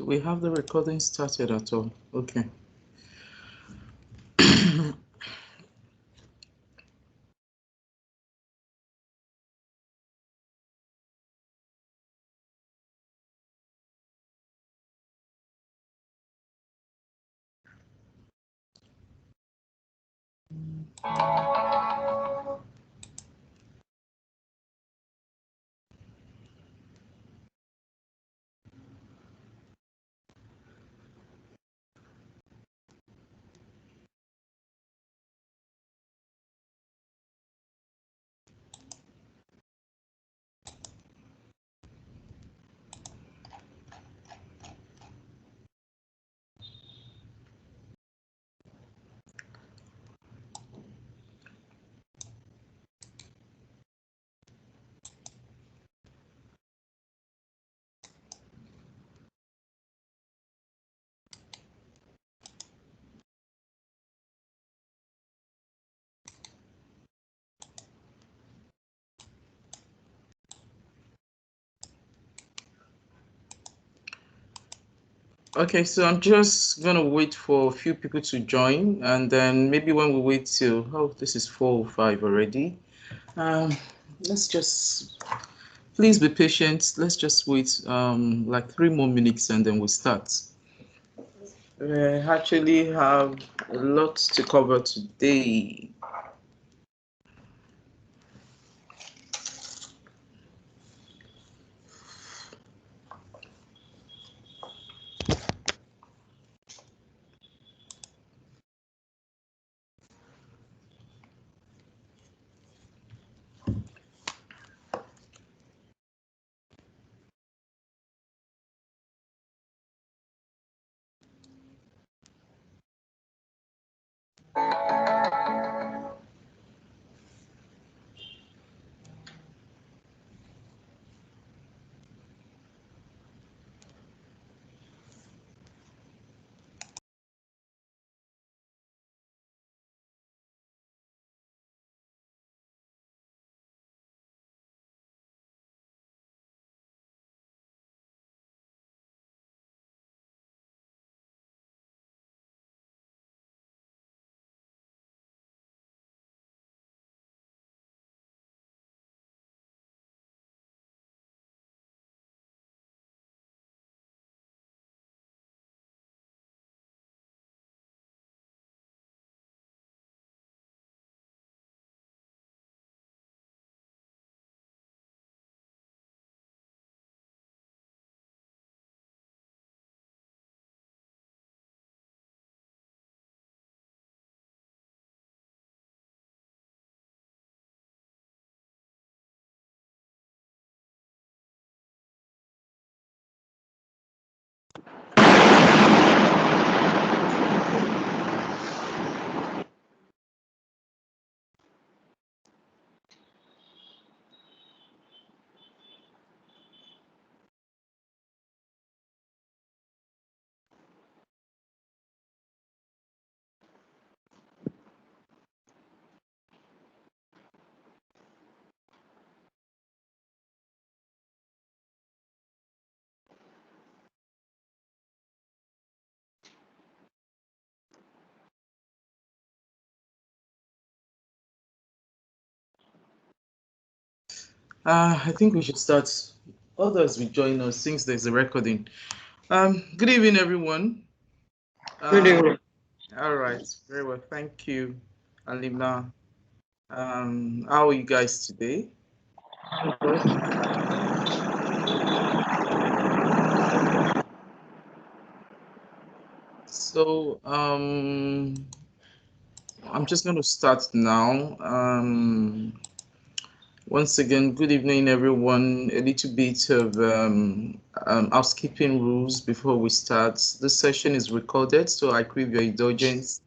Do we have the recording started at all? Okay. Okay, so I'm just gonna wait for a few people to join, and then maybe when we wait till, oh, this is 4:05 already. Let's just, please be patient. Let's just wait like 3 more minutes and then we start. We actually have a lot to cover today. I think we should start. Others will join us since there's a recording. Good evening, everyone. Good evening. All right, very well. Thank you, Alima. How are you guys today? So, I'm just going to start now. Once again, good evening, everyone. A little bit of housekeeping rules before we start. This session is recorded, so I crave your indulgence.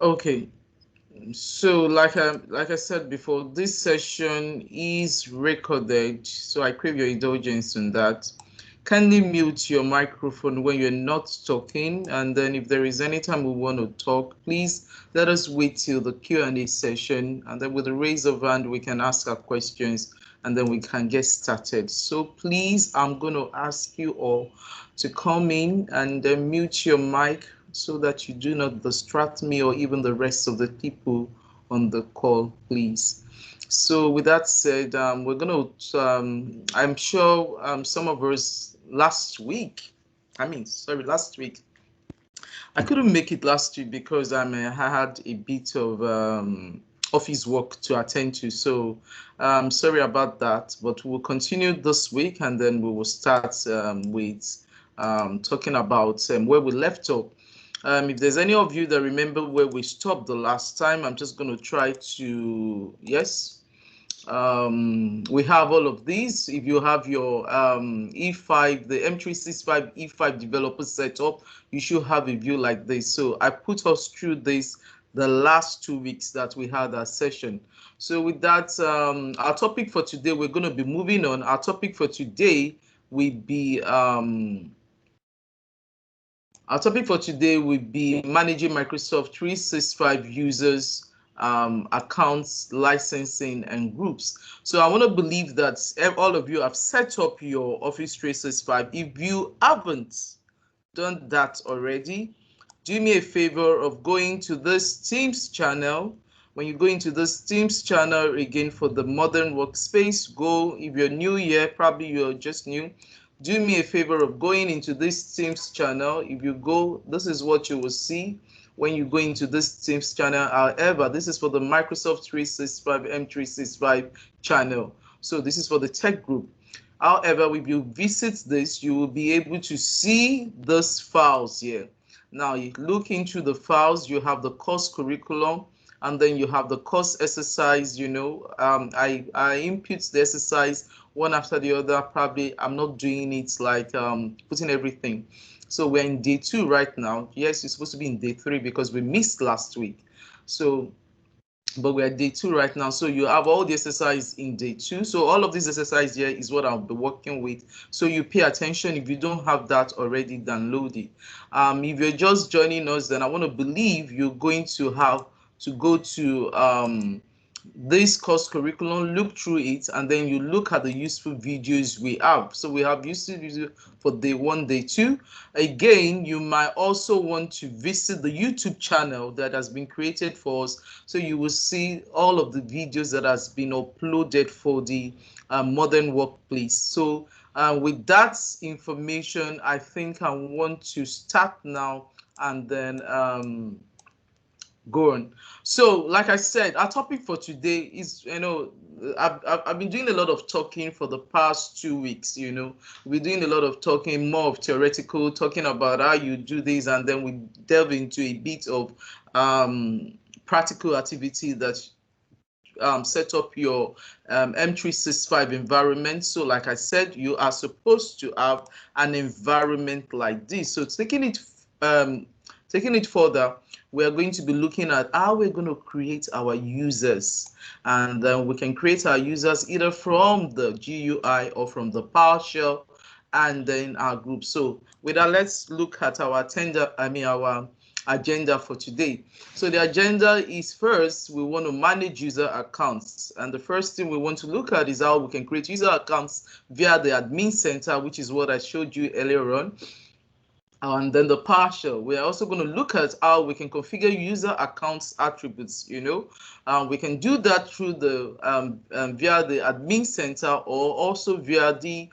Okay, so like I said before, this session is recorded, so I crave your indulgence in that. kindly mute your microphone when you're not talking, and then if there is any time we want to talk, please let us wait till the Q&A session, and then with the raise of hand we can ask our questions and then we can get started. So please, I'm going to ask you all to come in and mute your mic so that you do not distract me or even the rest of the people on the call, please. So with that said, we're going to, I'm sure some of us last week, I couldn't make it last week because I had a bit of office work to attend to. So sorry about that, but we'll continue this week and then we will start with talking about where we left off. If there's any of you that remember where we stopped the last time, I'm just going to try to, yes. We have all of these. If you have your E5, the M365 E5 developer setup, you should have a view like this. So I put us through this the last 2 weeks that we had our session. So with that, our topic for today, we're going to be moving on. Our topic for today will be managing Microsoft 365 users, accounts, licensing, and groups. So I want to believe that all of you have set up your Office 365. If you haven't done that already, do me a favor of going to this Teams channel. When you go into this Teams channel again for the modern workspace, go, if you're new here, probably you're just new, do me a favor of going into this Teams channel. If you go, this is what you will see when you go into this Teams channel. However, this is for the Microsoft 365 M365 channel. So this is for the tech group. However, if you visit this, you will be able to see those files here. Now, you look into the files, you have the course curriculum, and then you have the course exercise. I input the exercise one after the other. Probably I'm not doing it like putting everything. So we're in day 2 right now. Yes, it's supposed to be in day 3 because we missed last week. So but we're day 2 right now. So you have all the exercise in day 2. So all of this exercise here is what I'll be working with. So you pay attention. If you don't have that already, download it. If you're just joining us, then I want to believe you're going to have to go to this course curriculum, look through it, and then you look at the useful videos we have. So we have useful videos for day 1, day 2. Again, you might also want to visit the YouTube channel that has been created for us. So you will see all of the videos that has been uploaded for the modern workplace. So with that information, I think I want to start now and then go on. So like I said, our topic for today is, I've been doing a lot of talking for the past 2 weeks. We're doing a lot of talking, more of theoretical, talking about how you do this, and then we delve into a bit of practical activity that set up your M365 environment. So like I said, you are supposed to have an environment like this. So taking it further, we are going to be looking at how we're going to create our users, and then we can create our users either from the GUI or from the Powershell and then our group. So with that, let's look at our agenda for today. So the agenda is, first, we want to manage user accounts, and the first thing we want to look at is how we can create user accounts via the admin center, which is what I showed you earlier on. And then the Powershell, we're also going to look at how we can configure user accounts attributes. We can do that through the via the admin center, or also via the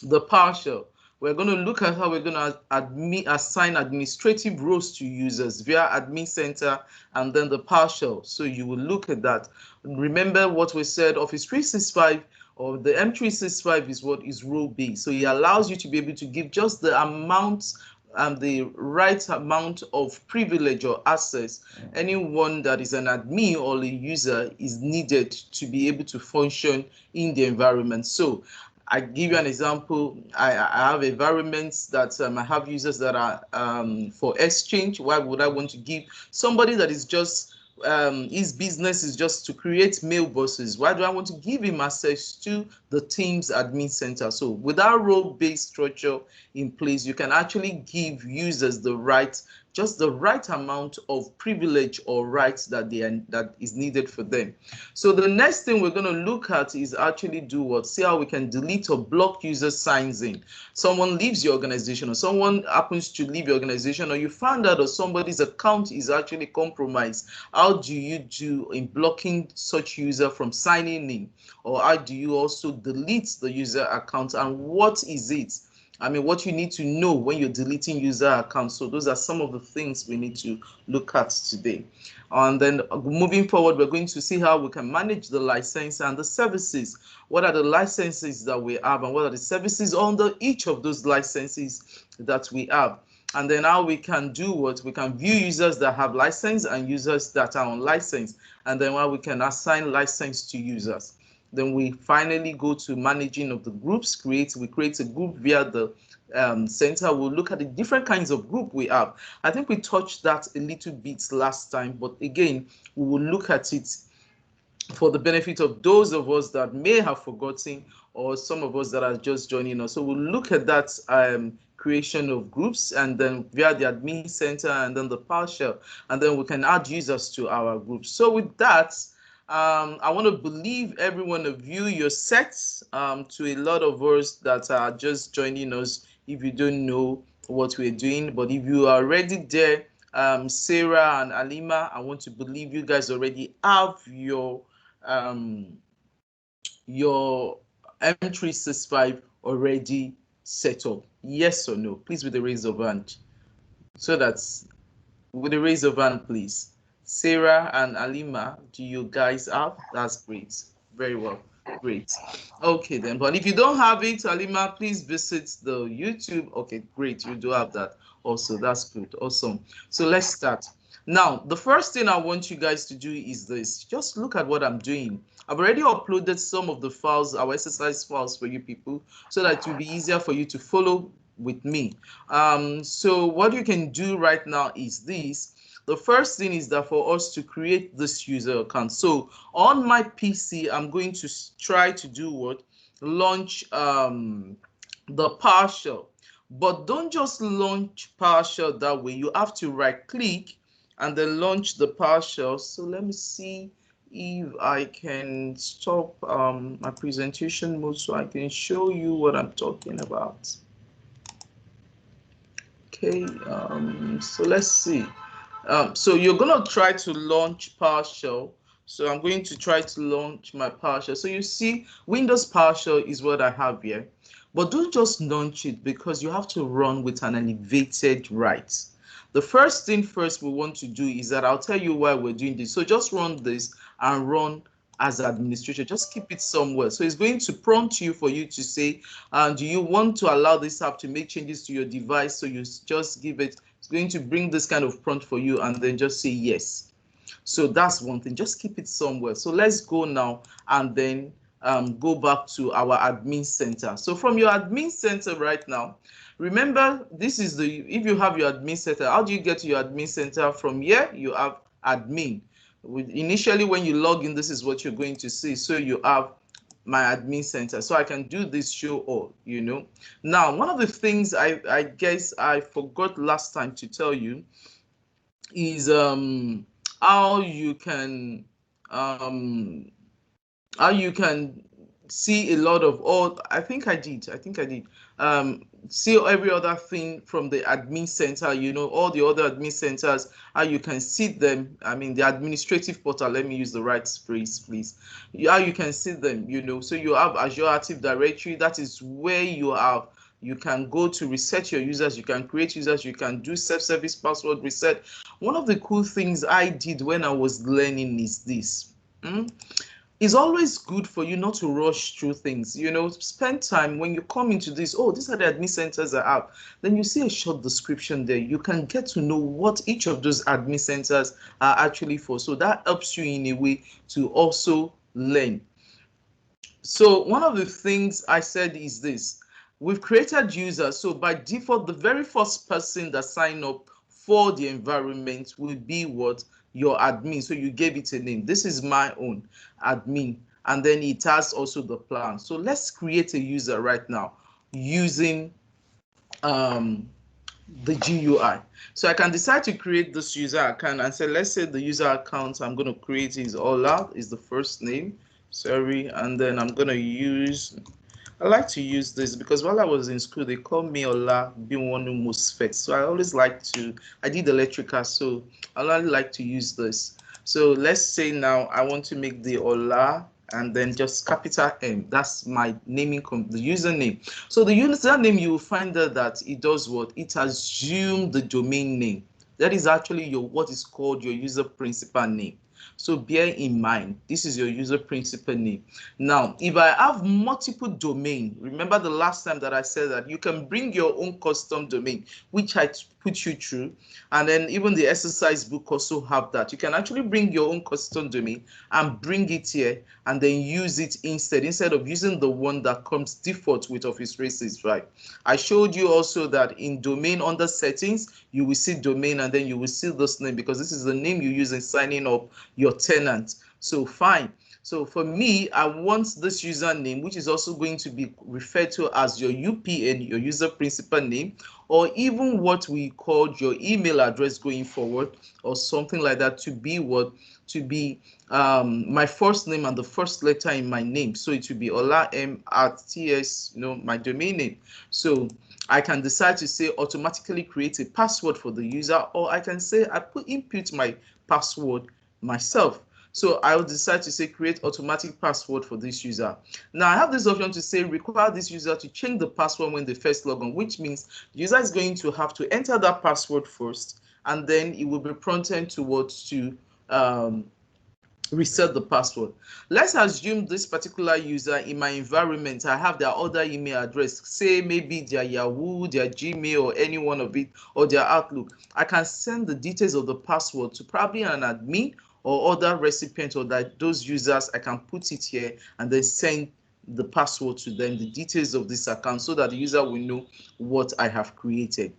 Powershell. We're going to look at how we're going to assign administrative roles to users via admin center and then the Powershell. So you will look at that. Remember what we said, Office 365 or the M365 is what is role based. So it allows you to be able to give just the amount and the right amount of privilege or access anyone that is an admin or a user is needed to be able to function in the environment. So I give you an example. I have environments that I have users that are for Exchange. Why would I want to give somebody that is just his business is just to create mailboxes. Why do I want to give him access to the Teams admin center? So with our role-based structure in place, you can actually give users the right, just the right amount of privilege or rights that that is needed for them. So the next thing we're going to look at is actually do what? See how we can delete or block user signs in. Someone leaves your organization, or someone happens to leave your organization, or you found out that somebody's account is actually compromised. How do you do in blocking such user from signing in? Or how do you also delete the user account, and what is it? I mean, what you need to know when you're deleting user accounts. So those are some of the things we need to look at today. And then moving forward, we're going to see how we can manage the license and the services. What are the licenses that we have, and what are the services under each of those licenses that we have? And then how we can do what? We can view users that have license and users that are unlicensed, and then how we can assign license to users. Then we finally go to managing of the groups. We create a group via the center. We'll look at the different kinds of group we have. I think we touched that a little bit last time, but again, we will look at it for the benefit of those of us that may have forgotten, or some of us that are just joining us. So we'll look at that creation of groups, and then via the admin center, and then the Powershell, and then we can add users to our groups. So with that, I want to believe every one of you, you're set. To a lot of us that are just joining us, if you don't know what we're doing, but if you are already there, Sarah and Alima, I want to believe you guys already have your M365 already set up. Yes or no? Please, with the raise of hand. So that's with the raise of hand, please. Sarah and Alima, do you guys have? That's great. Very well. Great. Okay then. But if you don't have it, Alima, please visit the YouTube. Okay, great. You do have that also. That's good. Awesome. So let's start. Now, the first thing I want you guys to do is this. Just look at what I'm doing. I've already uploaded some of the files, our exercise files for you people, so that it will be easier for you to follow with me. So what you can do right now is this. The first thing is that for us to create this user account. So on my PC, I'm going to try to do what? Launch the Powershell. But don't just launch Powershell that way. You have to right click and then launch the Powershell. So let me see if I can stop my presentation mode so I can show you what I'm talking about. Okay, so let's see. So you're gonna try to launch Powershell. So I'm going to try to launch my Powershell. So you see, Windows Powershell is what I have here. But don't just launch it, because you have to run with an elevated right. The first thing first we want to do is that I'll tell you why we're doing this. So just run this and run as administrator. Just keep it somewhere. So it's going to prompt you for you to say, do you want to allow this app to make changes to your device? So you just give it, it's going to bring this kind of prompt for you, and then just say yes. So that's one thing. Just keep it somewhere. So let's go now and then go back to our admin center. So from your admin center right now, remember, this is if you have your admin center, how do you get to your admin center? From here, you have admin. Initially, when you log in, this is what you're going to see. So you have my admin center. So I can do this show all, you know. Now, one of the things I guess I forgot last time to tell you is how you can see a lot of all. I think I did see every other thing from the admin center, you know, all the other admin centers, how you can see them. I mean, the administrative portal, let me use the right phrase, please. How you can see them, you know. So you have Azure Active Directory. That is where you can go to reset your users, you can create users, you can do self-service password reset. One of the cool things I did when I was learning is this. It's always good for you not to rush through things. You know, spend time when you come into this. Oh, these are the admin centers I have. Then you see a short description there. You can get to know what each of those admin centers are actually for. So that helps you in a way to also learn. So one of the things I said is this. We've created users. So by default, the very first person that sign up for the environment will be what? your admin. So you gave it a name. This is my own admin. And then it has also the plan. So let's create a user right now using the GUI. So I can decide to create this user account and say, let's say the user account I'm going to create is Ola, is the first name. Sorry. And then I'm going to use, I like to use this because while I was in school, they called me Ola Binwanu Musfet. So I always like to, I did electrical, so I only like to use this. So let's say now I want to make the Ola and then just capital M. That's my naming, the username. So the username, you will find that it does what? It assumes the domain name. That is actually your what is called your user principal name. So bear in mind, this is your user principal name. Now, if I have multiple domain, remember the last time that I said that you can bring your own custom domain, which I put you through, and then even the exercise book also have that. You can actually bring your own custom domain and bring it here and then use it instead of using the one that comes default with Office 365. I showed you also that in domain under settings, you will see domain and then you will see this name because this is the name you use in signing up your tenant. So fine. So for me, I want this username, which is also going to be referred to as your UPN, your user principal name, or even what we call your email address going forward, or something like that, to be what? To be my first name and the first letter in my name. So it will be olam@ts, my domain name. So I can decide to say automatically create a password for the user, or I can say I input my password myself. So I will decide to say create automatic password for this user. Now I have this option to say require this user to change the password when they first log on, which means the user is going to have to enter that password first, and then it will be prompted towards to reset the password. Let's assume this particular user in my environment, I have their other email address, say maybe their Yahoo, their Gmail, or any one of it, or their Outlook. I can send the details of the password to probably an admin or other recipient, or that those users. I can put it here and then send the password to them, the details of this account, so that the user will know what I have created.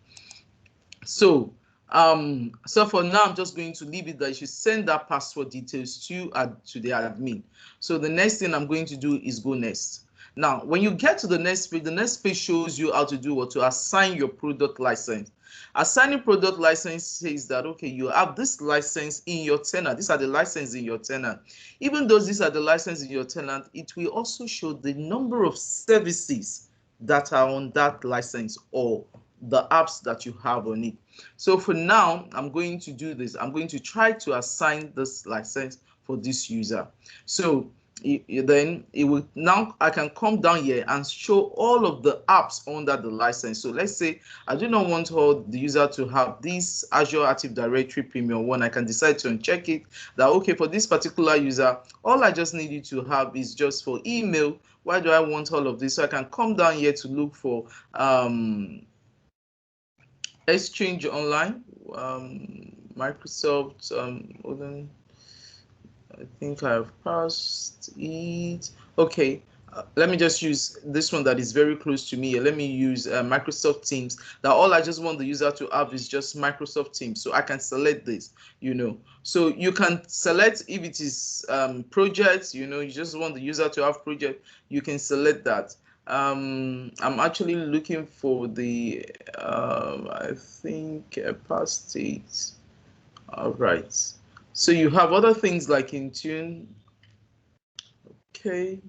So for now, I'm just going to leave it that you should send that password details to the admin. So the next thing I'm going to do is go next. Now, when you get to the next page shows you how to do what? To assign your product license. Assigning product license says that, okay, you have this license in your tenant. These are the licenses in your tenant. Even though these are the licenses in your tenant, it will also show the number of services that are on that license or the apps that you have on it. So for now, I'm going to do this. I'm going to try to assign this license for this user. So then it will, now I can come down here and show all of the apps under the license. So let's say I do not want all the user to have this Azure Active Directory Premium 1. I can decide to uncheck it, that okay, for this particular user, all I just need you to have is just for email. Why do I want all of this? So I can come down here to look for Exchange Online, Microsoft, hold on. I think I've passed it. Okay, let me just use this one that is very close to me. Let me use Microsoft Teams. That all I just want the user to have is just Microsoft Teams. So I can select this, So you can select if it is projects, you just want the user to have project, you can select that. I'm actually looking for the, I think past it. All right. So you have other things like Intune. Okay.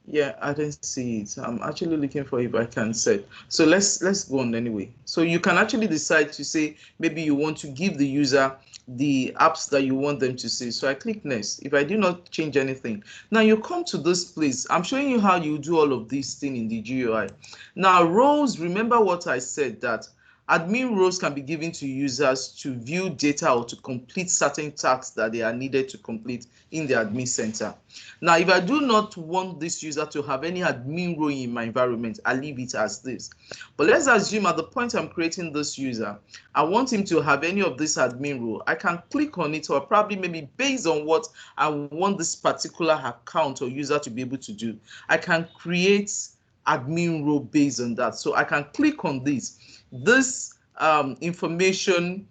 Yeah, I didn't see it. I'm actually looking for if I can set. So let's go on anyway. So you can actually decide to say maybe you want to give the user the apps that you want them to see. So I click next. If I do not change anything, now you come to this place. I'm showing you how you do all of these things in the GUI. Now roles, remember what I said, that admin roles can be given to users to view data or to complete certain tasks that they are needed to complete in the admin center. Now, if I do not want this user to have any admin role in my environment, I leave it as this. But let's assume at the point I'm creating this user, I want him to have any of this admin role. I can click on it, or probably maybe based on what I want this particular account or user to be able to do, I can create admin role based on that. So I can click on this information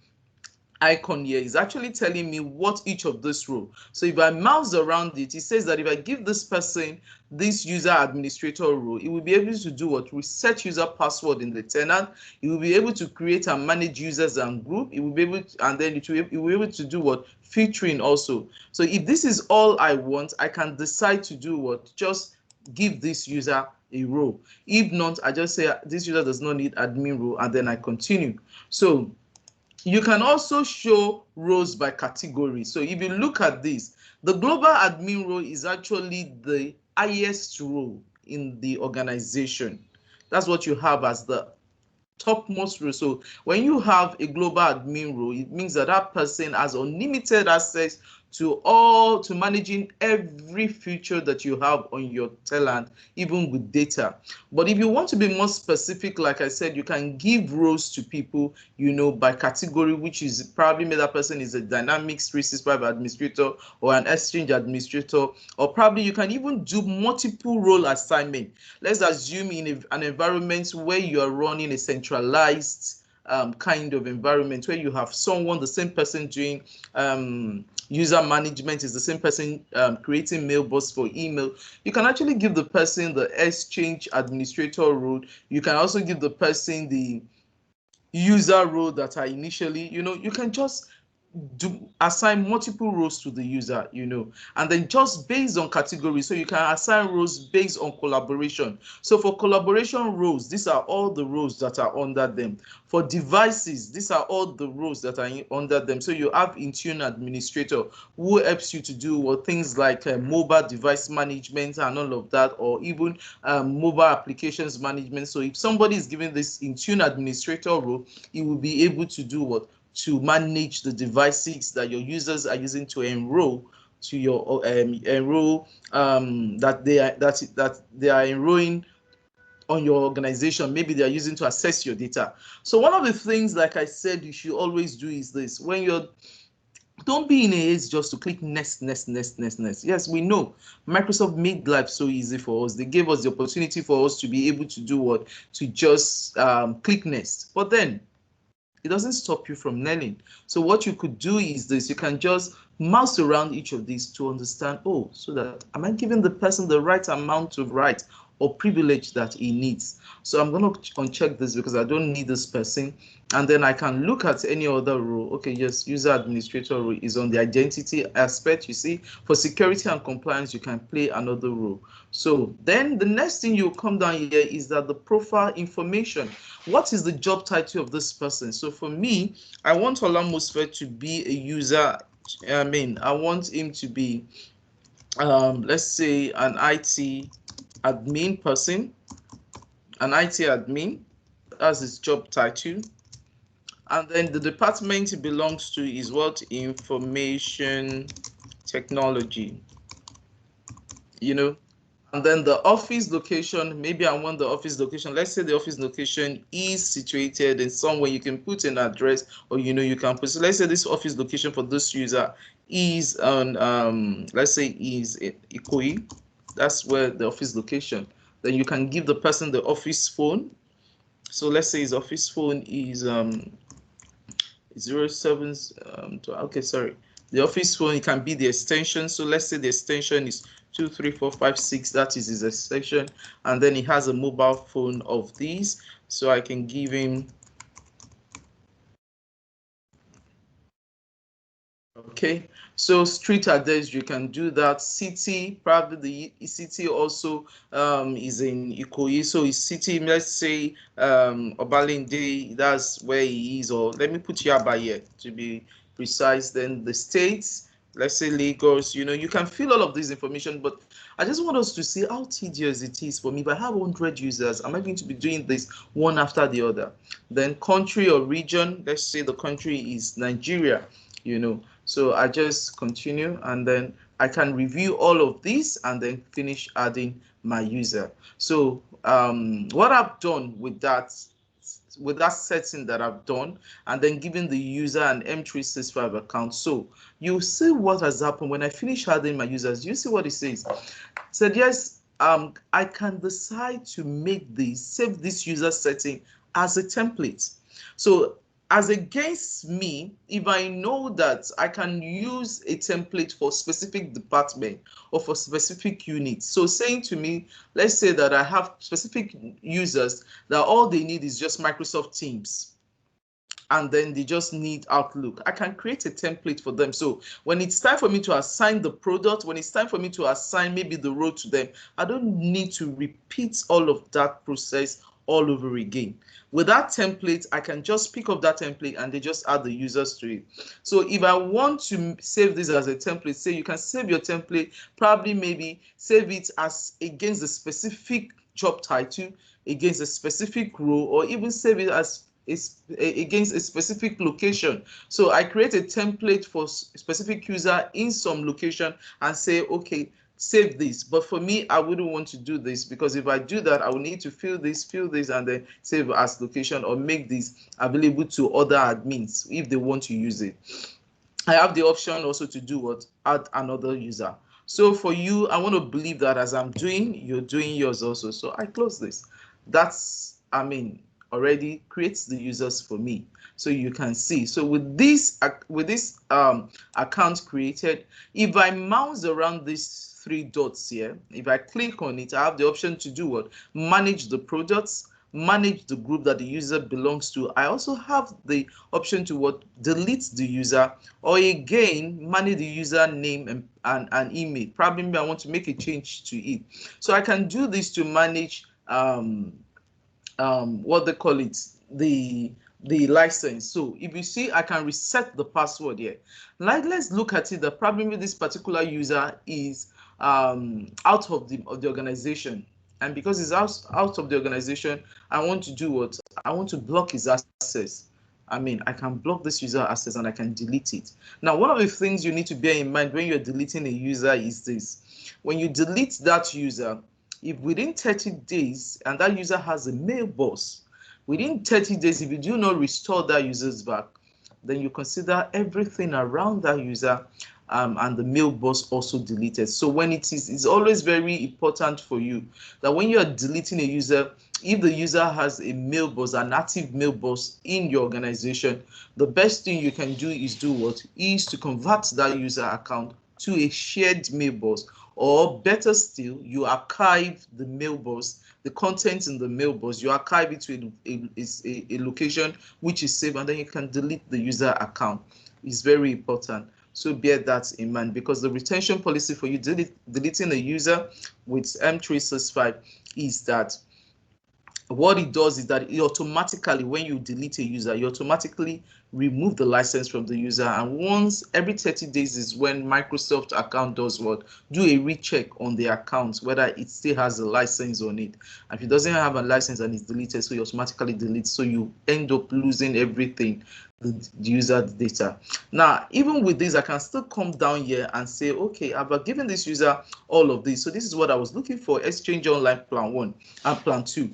icon here is actually telling me what each of this row. So if I mouse around it, it says that if I give this person this user administrator role, it will be able to do what? Reset user password in the tenant. It will be able to create and manage users and group. It will be able to, and then it will be able to do what? Filtering also. So if this is all I want, I can decide to do what? Just give this user a role. If not, I just say this user does not need admin role, and then I continue. So you can also show roles by category. So if you look at this, the global admin role is actually the highest role in the organization. That's what you have as the topmost role. So when you have a global admin role, it means that that person has unlimited access to managing every feature that you have on your tenant, even with data. But if you want to be more specific, like I said, you can give roles to people, by category, which is probably maybe that person is a Dynamics 365 administrator or an Exchange administrator, or probably you can even do multiple role assignment. Let's assume in an environment where you are running a centralized kind of environment where you have the same person doing user management, is the same person creating mailbox for email. You can actually give the person the Exchange administrator role. You can also give the person the user role that I initially, you can just assign multiple roles to the user, and then just based on category. So you can assign roles based on collaboration. So for collaboration roles, these are all the roles that are under them. For devices, these are all the roles that are under them. So you have Intune administrator, who helps you to do things like mobile device management and all of that, or even mobile applications management. So if somebody is given this Intune administrator role, he will be able to do what? To manage the devices that your users are using to enroll to your that they are enrolling on your organization. Maybe they are using to access your data. So one of the things, like I said, you should always do is this: when you're don't be in a haste just to click next. Yes, we know Microsoft made life so easy for us. They gave us the opportunity for us to be able to do what? To just click next. But then it doesn't stop you from learning. So what you could do is this: you can just mouse around each of these to understand, so that am I giving the person the right amount of right or privilege that he needs? So I'm going to uncheck this because I don't need this person. And then I can look at any other role. Okay, yes, user administrator role is on the identity aspect. You see, for security and compliance, you can play another role. So then the next thing you come down here is that the profile information. What is the job title of this person? So for me, I want Olamosfe to be a user. I want him to be, let's say, an IT admin person, an IT admin. That's his job title. And then the department he belongs to is what? Information technology, And then the office location, maybe I want the office location. Let's say the office location is situated in somewhere. You can put an address, or you can put. So let's say this office location for this user is on let's say is Ikoyi. That's where the office location. Then you can give the person the office phone. So let's say his office phone is 07 okay, sorry. The office phone, it can be the extension. So let's say the extension is 23456. That is his extension. And then he has a mobile phone of these. So I can give him, okay. So street address, you can do that. City, probably the city also is in Ikoyi. So his city, let's say Obalende, that's where he is. Or let me put Yaba here to be precise. Then the states, let's say Lagos. You can fill all of this information, but I just want us to see how tedious it is for me. If I have 100 users, am I going to be doing this one after the other? Then country or region, let's say the country is Nigeria. So I just continue, and then I can review all of this and then finish adding my user. So what I've done with that setting that I've done, and then giving the user an M365 account. So you see what has happened when I finish adding my users. You see what it says. It said, yes, I can decide to save this user setting as a template. So as against me, if I know that I can use a template for specific department or for specific units. So saying to me, let's say that I have specific users that all they need is just Microsoft Teams, and then they just need Outlook. I can create a template for them. So when it's time for me to assign the product, when it's time for me to assign maybe the role to them, I don't need to repeat all of that process all over again. With that template, I can just pick up that template and they just add the users to it. So if I want to save this as a template, say you can save your template, probably maybe save it as against the specific job title, against a specific role, or even save it as against a specific location. So I create a template for specific user in some location and say, okay, save this. But for me, I wouldn't want to do this, because if I do that, I will need to fill this, and then save as location, or make this available to other admins if they want to use it. I have the option also to do what? Add another user. So for you, I want to believe that as I'm doing, you're doing yours also. So I close this. That's, already creates the users for me. So you can see. So with this account created, if I mouse around these three dots here, if I click on it, I have the option to do what? Manage the products, manage the group that the user belongs to. I also have the option to what? Delete the user, or again manage the user name and email. Probably I want to make a change to it. So I can do this to manage what they call it, the license. So if you see, I can reset the password here. Like, let's look at it. The problem with this particular user is out of the organization, and because he's out of the organization, I want to do what? I want to block his access. I can block this user access and I can delete it. Now, one of the things you need to bear in mind when you're deleting a user is this: when you delete that user, if within 30 days, and that user has a mailbox, within 30 days, if you do not restore that user's back, then you consider everything around that user and the mailbox also deleted. So when it's always very important for you that when you are deleting a user, if the user has a mailbox, an active mailbox in your organization, the best thing you can do is do what? Is to convert that user account to a shared mailbox, or better still, you archive the mailbox, the content in the mailbox, you archive it to a location which is safe, and then you can delete the user account. It's very important. So bear that in mind, because the retention policy for you deleting a user with M365 is that what it does is that it automatically, when you delete a user, you automatically remove the license from the user. And once every 30 days is when Microsoft account does what? Do a recheck on the account, whether it still has a license on it. And if it doesn't have a license and it's deleted, so you automatically delete. So you end up losing everything, the user data. Now, even with this, I can still come down here and say, okay, I've given this user all of this. So this is what I was looking for: Exchange Online Plan 1 and Plan 2.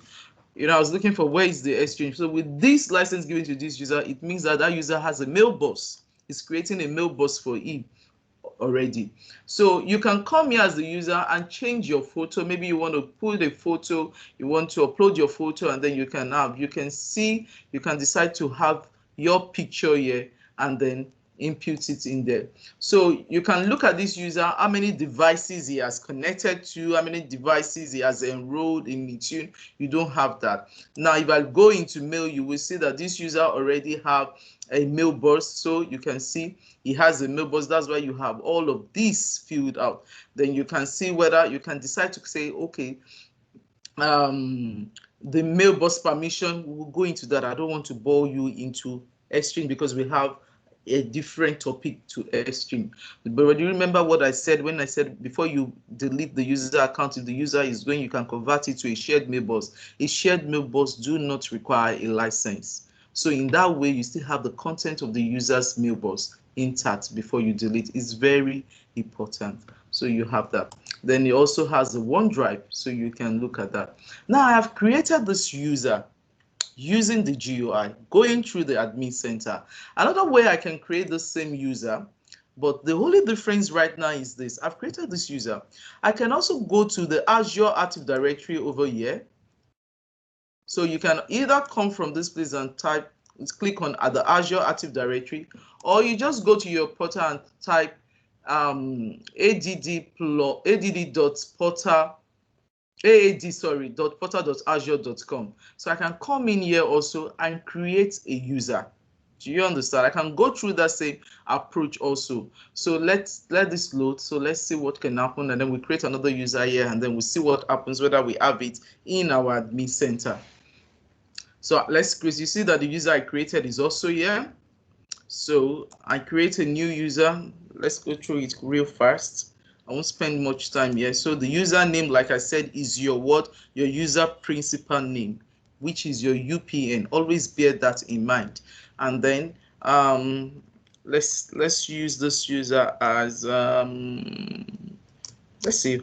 I was looking for where is the exchange. So with this license given to this user, it means that that user has a mailbox. It's creating a mailbox for him already. So you can come here as the user and change your photo. Maybe you want to put a photo, you want to upload your photo, and then you can decide to have your picture here and then input it in there. So you can look at this user, how many devices he has connected to, how many devices he has enrolled in Intune. You don't have that. Now, if I go into mail, you will see that this user already have a mailbox. So you can see he has a mailbox. That's why you have all of this filled out. Then you can see whether you can decide to say, okay, the mailbox permission, we will go into that. I don't want to bore you into Exchange because we have a different topic to Exchange. But do you remember what I said when I said before you delete the user account, if the user is going, you can convert it to a shared mailbox. A shared mailbox do not require a license. So in that way, you still have the content of the user's mailbox intact before you delete. It's very important. So you have that. Then it also has the OneDrive, so you can look at that. Now I have created this user using the GUI, going through the admin center. Another way I can create the same user, but the only difference right now is this: I've created this user. I can also go to the Azure Active Directory over here. So you can either come from this place and type click on the Azure Active Directory, or you just go to your portal and type add.portal.azure.com. So I can come in here also and create a user. Do you understand? I can go through that same approach also. So let this load. So let's see what can happen, and then we create another user here, and then we see what happens, whether we have it in our admin center. So let's create. You see that the user I created is also here. So I create a new user. Let's go through it real fast. I won't spend much time here. So the username, like I said, is your what? Your user principal name, which is your UPN. Always bear that in mind. And then let's use this user as let's see,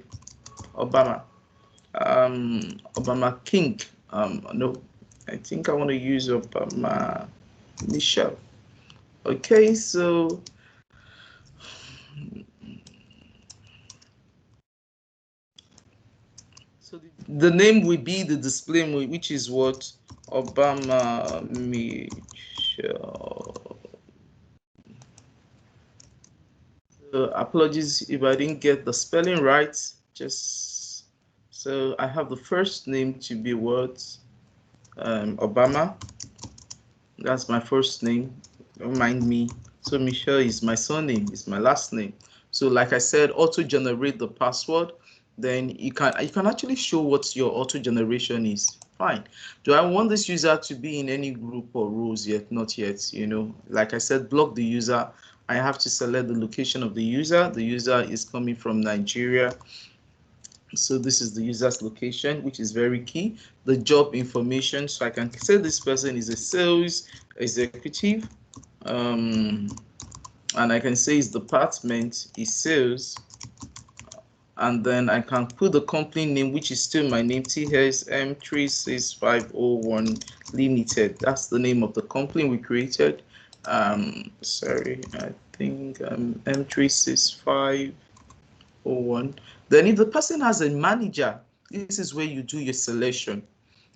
Obama. Obama King. No, I think I want to use Obama Michelle. Okay, so the name will be the display name, which is what? Obama Michelle. Apologies if I didn't get the spelling right. Just so I have the first name to be what? Obama. That's my first name. Don't mind me. So Michelle is my surname, is my last name. So like I said, auto generate the password. Then you can actually show what your auto generation is. Fine. Do I want this user to be in any group or rows yet? Not yet. You know, like I said, block the user. I have to select the location of the user. The user is coming from Nigeria. So this is the user's location, which is very key. The job information. So I can say this person is a sales executive. And I can say his department is sales. And then I can put the company name, which is still my name, TSM36501 Limited. That's the name of the company we created. Sorry, I think M36501. Then if the person has a manager, this is where you do your selection.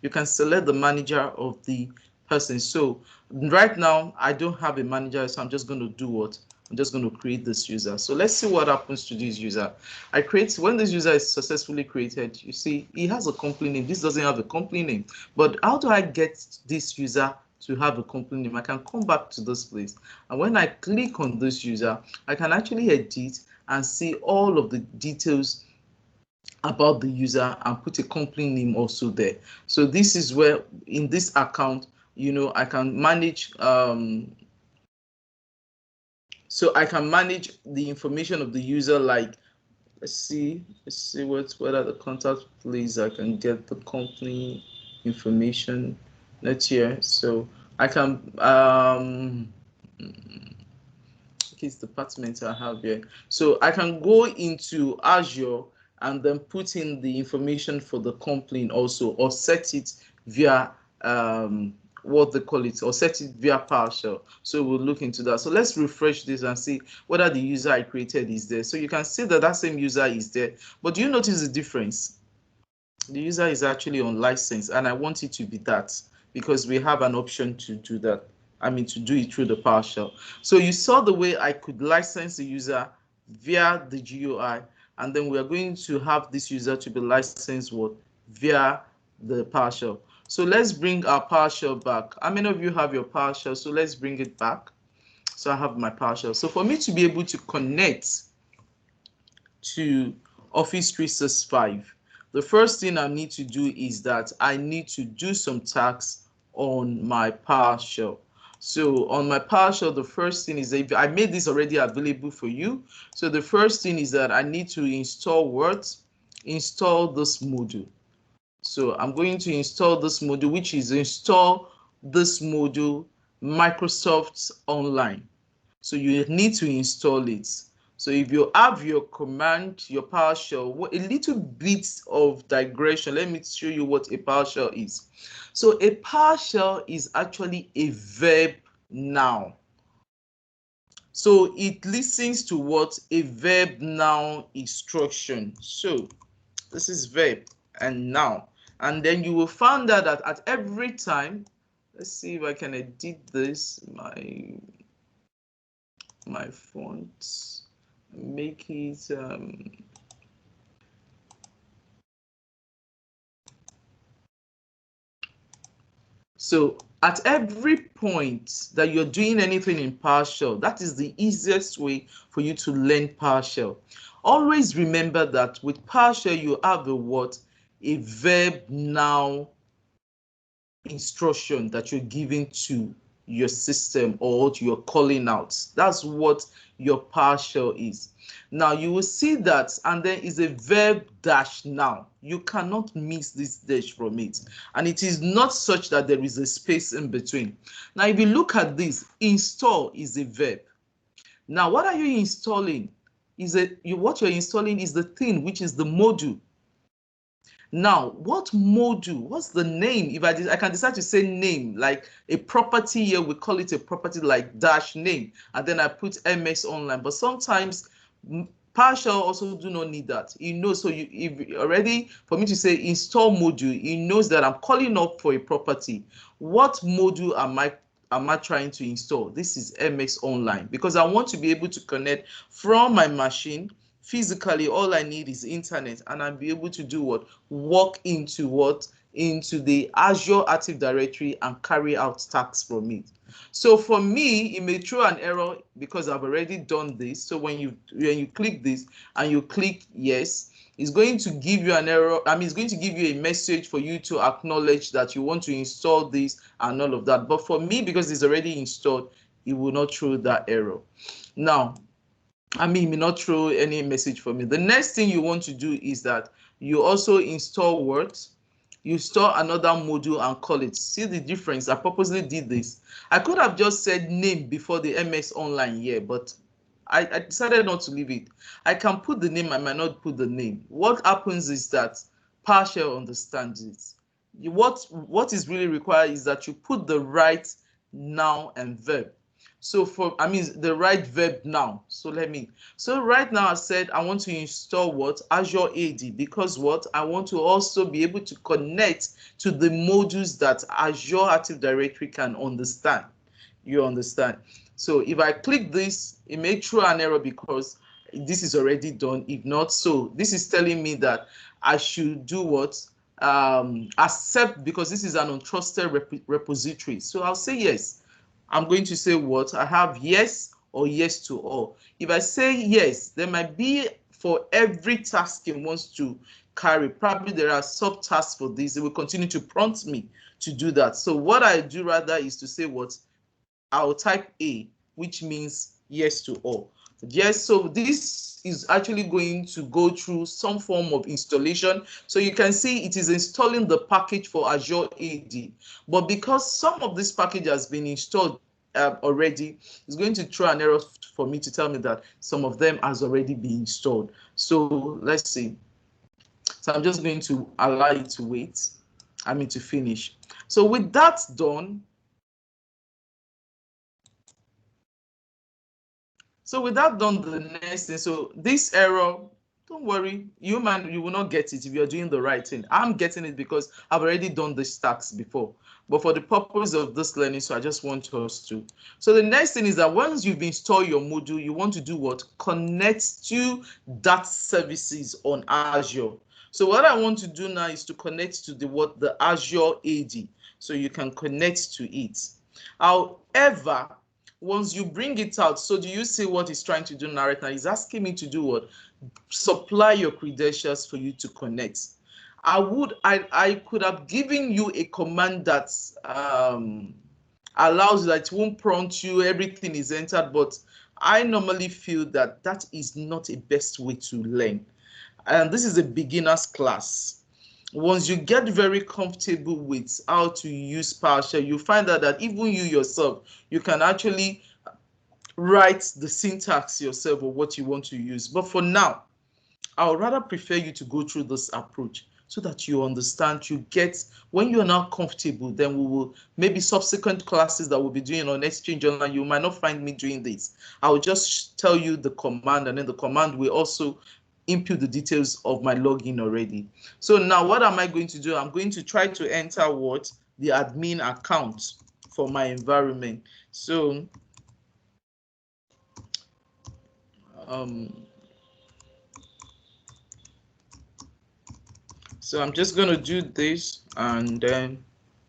You can select the manager of the person. So right now, I don't have a manager, so I'm just going to do what? I'm just going to create this user. So let's see what happens to this user. When this user is successfully created, you see, he has a company name. This doesn't have a company name. But how do I get this user to have a company name? I can come back to this place. And when I click on this user, I can actually edit and see all of the details about the user and put a company name also there. So this is where in this account, you know, I can manage so I can manage the information of the user. Like let's see what are the contact place. I can get the company information. Not here. So I can case department I have here. So I can go into Azure and then put in the information for the company also, or set it via what they call it, or set it via Powershell. So we'll look into that. So let's refresh this and see whether the user I created is there. So you can see that that same user is there, but do you notice the difference? The user is actually on license, and I want it to be that because we have an option to do that. I mean, to do it through the PowerShell. So you saw the way I could license the user via the GUI, and then we are going to have this user to be licensed what? Via the PowerShell. So let's bring our PowerShell back. How many of you have your PowerShell? So let's bring it back. So I have my PowerShell. So for me to be able to connect to Office 365, the first thing I need to do is that I need to do some tasks on my PowerShell. So on my PowerShell, the first thing is that I made this already available for you. So the first thing is that I need to install what? Install this module. So I'm going to install this module, which is install this module Microsoft Online. So you need to install it. So if you have your command, your PowerShell, a little bit of digression, let me show you what a PowerShell is. So a PowerShell is actually a verb noun. So it listens to what? A verb noun instruction. So this is verb and noun. And then you will find out that at every time Let's see if I can edit this, my font, make it so at every point that you're doing anything in PowerShell, that is the easiest way for you to learn PowerShell. Always remember that with PowerShell, you have a what? A verb noun instruction that you're giving to your system or you're calling out. That's what your PowerShell is. Now you will see that, and then is a verb dash now. You cannot miss this dash from it. And it is not such that there is a space in between. Now, if you look at this, install is a verb. Now, what are you installing? What you're installing is the thing, which is the module. Now, what module? What's the name? If I can decide to say name, like a property here, we call it a property like dash name, and then I put MS Online. But sometimes PowerShell also do not need that. It knows, so if already for me to say install module, it knows that I'm calling up for a property. What module am I trying to install? This is MS Online, because I want to be able to connect from my machine. Physically, all I need is internet, and I'll be able to do what? Walk into what? Into the Azure Active Directory and carry out tasks from it. So for me, it may throw an error because I've already done this. So when you click this and you click yes, it's going to give you an error. I mean, it's going to give you a message for you to acknowledge that you want to install this and all of that. But for me, because it's already installed, it will not throw that error. Now, I mean, it may not throw any message for me. The next thing you want to do is that you also install Word. You store another module and call it. See the difference? I purposely did this. I could have just said name before the MS Online here, but I decided not to leave it. I can put the name, I might not put the name. What happens is that PowerShell understands it. What is really required is that you put the right noun and verb. So the right verb now. So right now I said I want to install what? Azure AD, because what? I want to also be able to connect to the modules that Azure Active Directory can understand. You understand? So if I click this, it may throw an error because this is already done. If not, so this is telling me that I should do what? Accept, because this is an untrusted repository. So I'll say yes. I'm going to say what? I have yes or yes to all. If I say yes, there might be for every task it wants to carry. Probably there are subtasks for this. It will continue to prompt me to do that. So what I do rather is to say what? I'll type A, which means yes to all. Yes, so this is actually going to go through some form of installation. So you can see it is installing the package for Azure AD. But because some of this package has been installed already, it's going to throw an error for me to tell me that some of them has already been installed. So let's see. So I'm just going to allow it to wait. To finish. So with that done, the next thing, so this error, don't worry, you will not get it if you're doing the right thing. I'm getting it because I've already done this task before. But for the purpose of this learning, so I just want us to. So the next thing is that once you've installed your module, you want to do what? Connect to that services on Azure. So what I want to do now is to connect to the Azure AD, so you can connect to it. However, once you bring it out, so do you see what he's trying to do now right now? He's asking me to do what? Supply your credentials for you to connect. I could have given you a command that allows that it won't prompt you, everything is entered, but I normally feel that that is not a best way to learn. And this is a beginner's class. Once you get very comfortable with how to use PowerShell, you find out that even you yourself, you can actually write the syntax yourself of what you want to use. But for now, I would rather prefer you to go through this approach so that you understand, you get, when you're now comfortable, then we will, maybe subsequent classes that we'll be doing on Exchange Online, you might not find me doing this. I will just tell you the command, and then the command will also input the details of my login already. So now what am I going to do? I'm going to try to enter what? The admin account. for my environment. So I'm just going to do this and then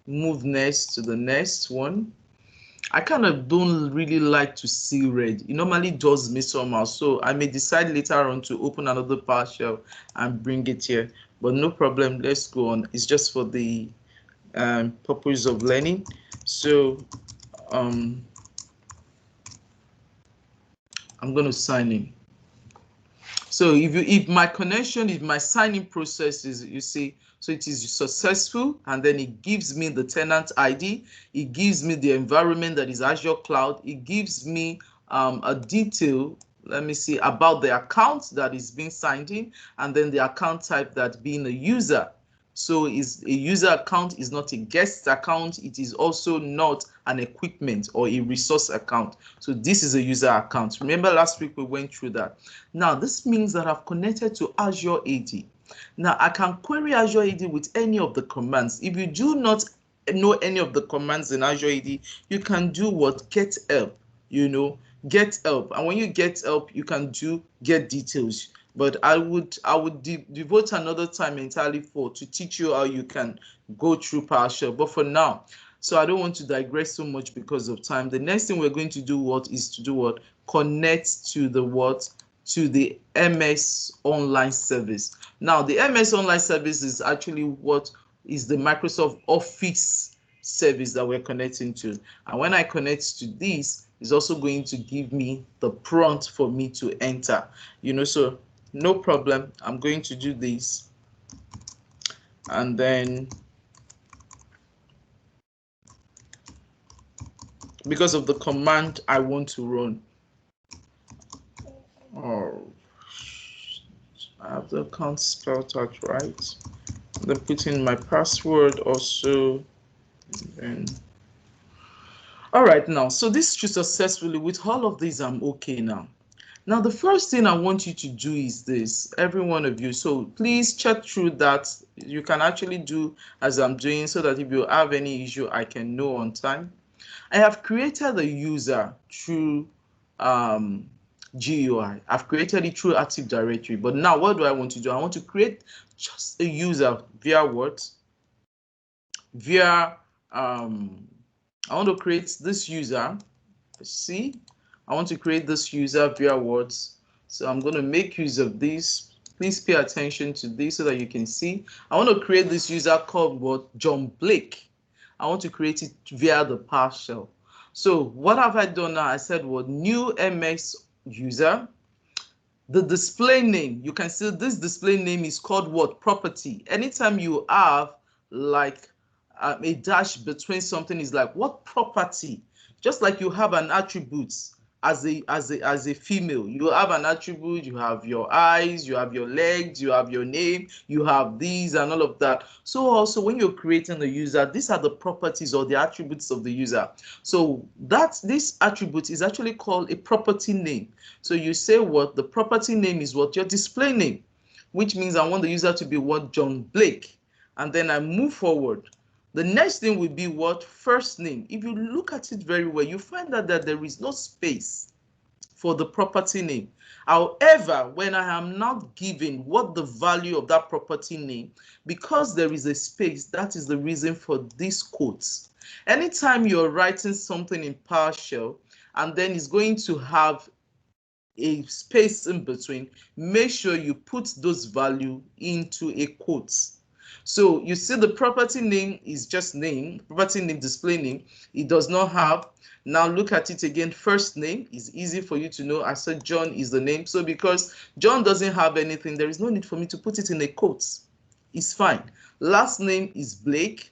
move next to the next one. I kind of don't really like to see red. It normally does me somehow. So I may decide later on to open another Powershell and bring it here. But no problem. Let's go on. It's just for the purpose of learning. So I'm going to sign in. So if my connection, if my signing process is, you see, so it is successful, and then it gives me the tenant ID, it gives me the environment that is Azure Cloud, it gives me a detail, let me see, about the account that is being signed in, and then the account type that being a user. So is a user account is not a guest account. It is also not an equipment or a resource account. So this is a user account. Remember last week we went through that. Now this means that I've connected to Azure AD. Now I can query Azure AD with any of the commands. If you do not know any of the commands in Azure AD, you can do what? Get help, get help. And when you get help, you can do get details. But I would devote another time entirely to teach you how you can go through PowerShell. But for now, so I don't want to digress so much because of time. The next thing we're going to do is to connect to the MS Online Service. Now, the MS Online Service is actually what is the Microsoft Office service that we're connecting to. And when I connect to this, it's also going to give me the prompt for me to enter. So no problem. I'm going to do this. And then because of the command I want to run, I have the account spelled out right. Then put in my password also. And all right, now, so this should successfully, with all of these, I'm okay now. Now, the first thing I want you to do is this, every one of you. So please check through that. You can actually do as I'm doing so that if you have any issue, I can know on time. I have created a user through GUI. I've created it through Active Directory. But now what do I want to do? I want to create just a user via what? I want to create this user. See, I want to create this user via words. So I'm going to make use of this. Please pay attention to this so that you can see. I want to create this user called what? John Blake. I want to create it via the PowerShell. So what have I done now? I said what? New MS user. The display name, you can see this display name is called what? Property. Anytime you have like a dash between something, is like what property? Just like you have an attribute as a female, you have an attribute, you have your eyes, you have your legs, you have your name, you have these and all of that. So also when you're creating the user, these are the properties or the attributes of the user. So this attribute is actually called a property name. So you say what? The property name is what? Your display name, which means I want the user to be what? John Blake. And then I move forward. The next thing will be what? First name. If you look at it very well, you find out that there is no space for the property name. However, when I am not given what the value of that property name, because there is a space, that is the reason for these quotes. Anytime you're writing something in PowerShell and then it's going to have a space in between, make sure you put those value into a quote. So you see the property name is just name, property name, display name. It does not have. Now look at it again. First name is easy for you to know. I said John is the name. So because John doesn't have anything, there is no need for me to put it in a quote. It's fine. Last name is Blake.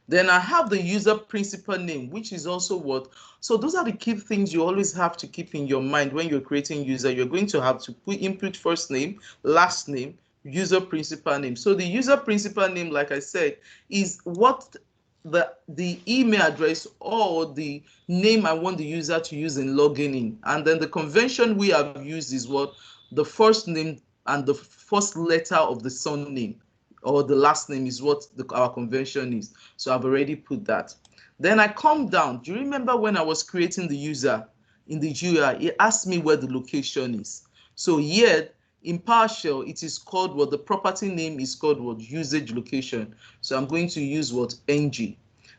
Then I have the user principal name, which is also what? So those are the key things you always have to keep in your mind when you're creating user. You're going to have to input first name, last name, user principal name. So the user principal name, like I said, is what the email address or the name I want the user to use in logging in. And then the convention we have used is what? The first name and the first letter of the surname. or the last name is what our convention is. So I've already put that. Then I come down. Do you remember when I was creating the user in the GUI, it asked me where the location is. So here in Powershell, it is called what the property name is called what usage location. So I'm going to use what ng.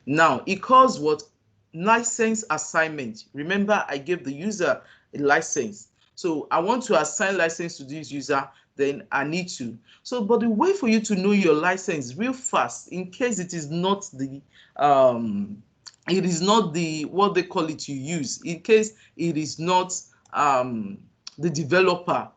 Now it calls what license assignment. Remember I gave the user a license. So I want to assign license to this user, then I need to. So, but the way for you to know your license real fast, in case it is not the what they call it you use, in case it is not the developer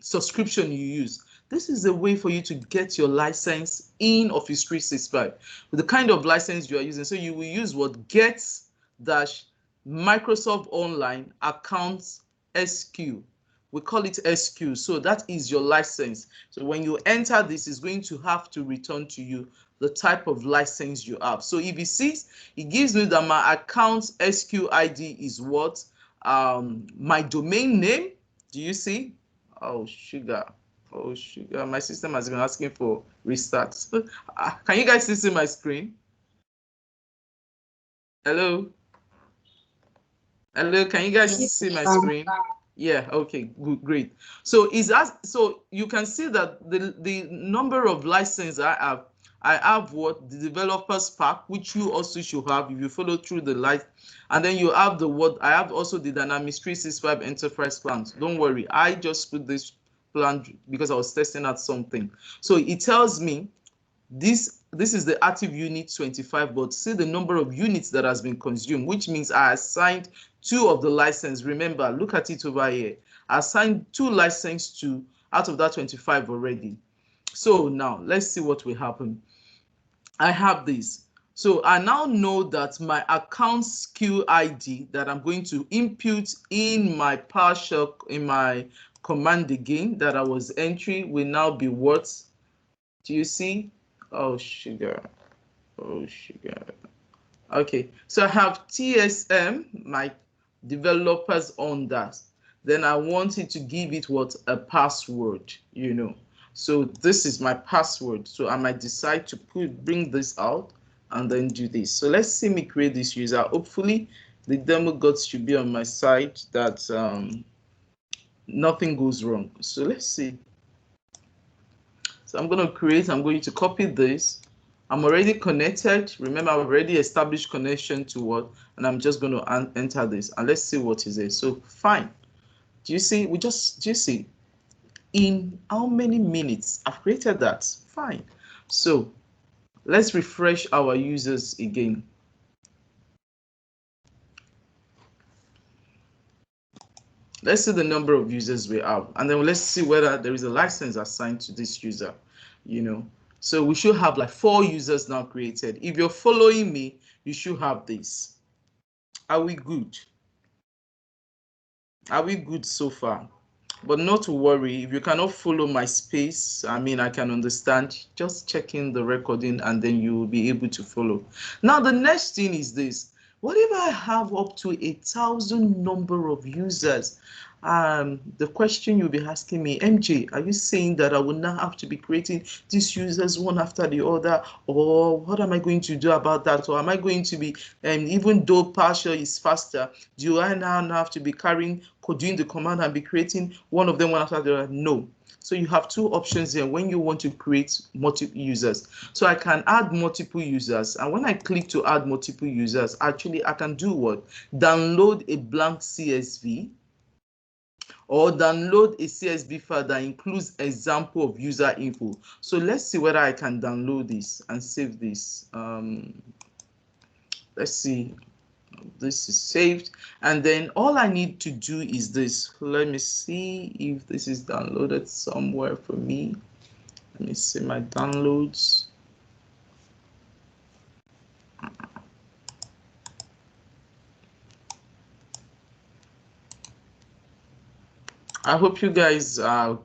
subscription you use. This is a way for you to get your license in Office 365 with the kind of license you are using. So you will use what get dash Microsoft Online Accounts SQ. We call it SQ. So that is your license. So when you enter this, it's going to have to return to you the type of license you have. So if it sees, it gives me that my account SQ ID is what? My domain name. Do you see? Oh, sugar. Oh, sugar. My system has been asking for restart. Can you guys see my screen? Hello? Hello, can you guys see my screen? Yeah, okay, good, great. So so you can see that the number of licenses I have what the developers pack, which you also should have if you follow through the light, and then you have the what I have also the Dynamics 365 enterprise plans. Don't worry, I just put this plan because I was testing out something. So it tells me this is the active unit 25, but see the number of units that has been consumed, which means I assigned 2 of the license. Remember, look at it over here. I assigned 2 license to out of that 25 already. So now let's see what will happen. I have this. So I now know that my account SKU ID that I'm going to input in my PowerShell, in my command again, that I was entering will now be what? Do you see? Oh, sugar. Oh, sugar. Okay, so I have TSM, my developers on that. Then I wanted to give it what? A password, you know. So this is my password. So I might decide to bring this out and then do this. So let's see me create this user. Hopefully the demo gods should be on my side, that nothing goes wrong. So let's see. So I'm going to copy this. I'm already connected. Remember, I've already established connection to what, and I'm just going to enter this, and let's see what is it. So fine. Do you see? Do you see? In how many minutes I've created that? Fine. So let's refresh our users again. Let's see the number of users we have, and then let's see whether there is a license assigned to this user, you know. So we should have like 4 users now created. If you're following me, you should have this. Are we good? Are we good so far? But not to worry, if you cannot follow my space, I mean, I can understand. Just checking the recording and then you will be able to follow. Now, the next thing is this. What if I have up to 1,000 number of users? The question you'll be asking me, MJ, are you saying that I will now have to be creating these users one after the other? Or what am I going to do about that? Or am I going to be, even though Powershell is faster, do I now have to be doing the command and be creating one of them one after the other? No. So you have 2 options here when you want to create multiple users. So I can add multiple users, and when I click to add multiple users, actually I can do what? Download a blank CSV, or download a CSV file that includes example of user info. So let's see whether I can download this and save this. Let's see. This is saved, and then all I need to do is this. Let me see if this is downloaded somewhere for me. Let me see my downloads. I hope you guys are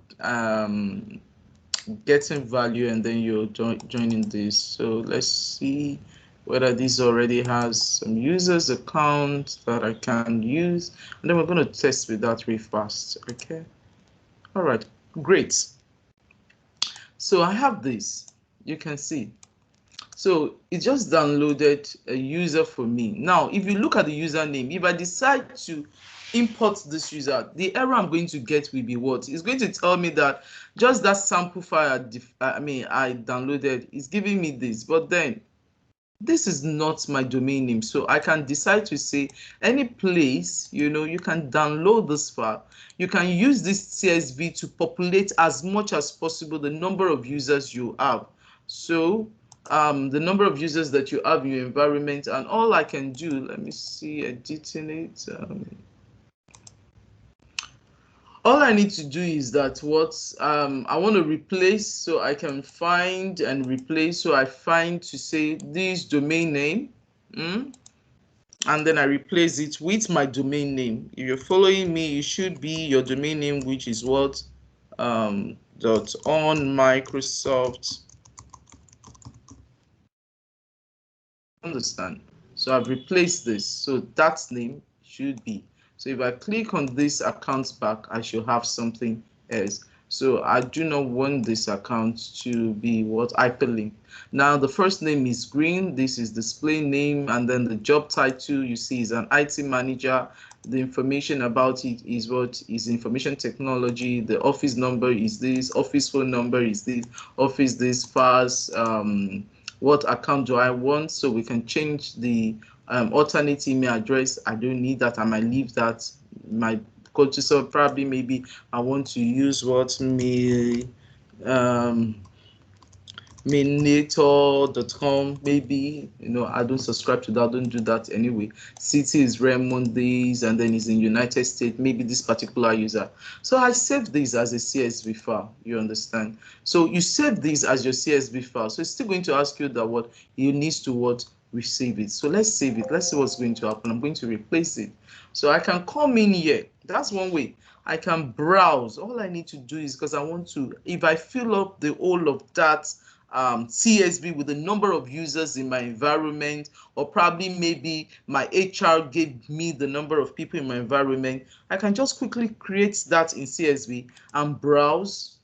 getting value, and then you're joining this. So let's see whether this already has some users account that I can use, and then we're going to test with that really fast. Okay. All right, great. So I have this, you can see. So it just downloaded a user for me. Now, if you look at the username, if I decide to import this user, the error I'm going to get will be what? It's going to tell me that just that sample file I downloaded is giving me this, but then this is not my domain name. So I can decide to say any place, you can download this file. You can use this CSV to populate as much as possible the number of users you have. So the number of users that you have in your environment, and all I can do, let me see, editing it. All I need to do is that what I want to replace, so I can find and replace. So I find to say this domain name, and then I replace it with my domain name. If you're following me, it should be your domain name, which is what dot on Microsoft. Understand? So I've replaced this. So that name should be. So if I click on this account back, I should have something else. So I do not want this account to be what hyperlink. Now the first name is green. This is display name, and then the job title you see is an IT manager. The information about it is what is information technology. The office number is this. Office phone number is this. Office this fast. What account do I want? So we can change the alternate email address. I don't need that. I might leave that. My coach, so probably maybe I want to use what Minator.com, maybe. I don't subscribe to that. I don't do that anyway. City is Raymond Days, and then it's in United States, maybe this particular user. So I save this as a CSV file, you understand? So you save this as your CSV file. So it's still going to ask you that what you need to what receive it. So let's save it. Let's see what's going to happen. I'm going to replace it. So I can come in here. That's one way. I can browse. All I need to do is, because I want to, if I fill up the whole of that CSV with the number of users in my environment, or probably maybe my HR gave me the number of people in my environment, I can just quickly create that in CSV and browse,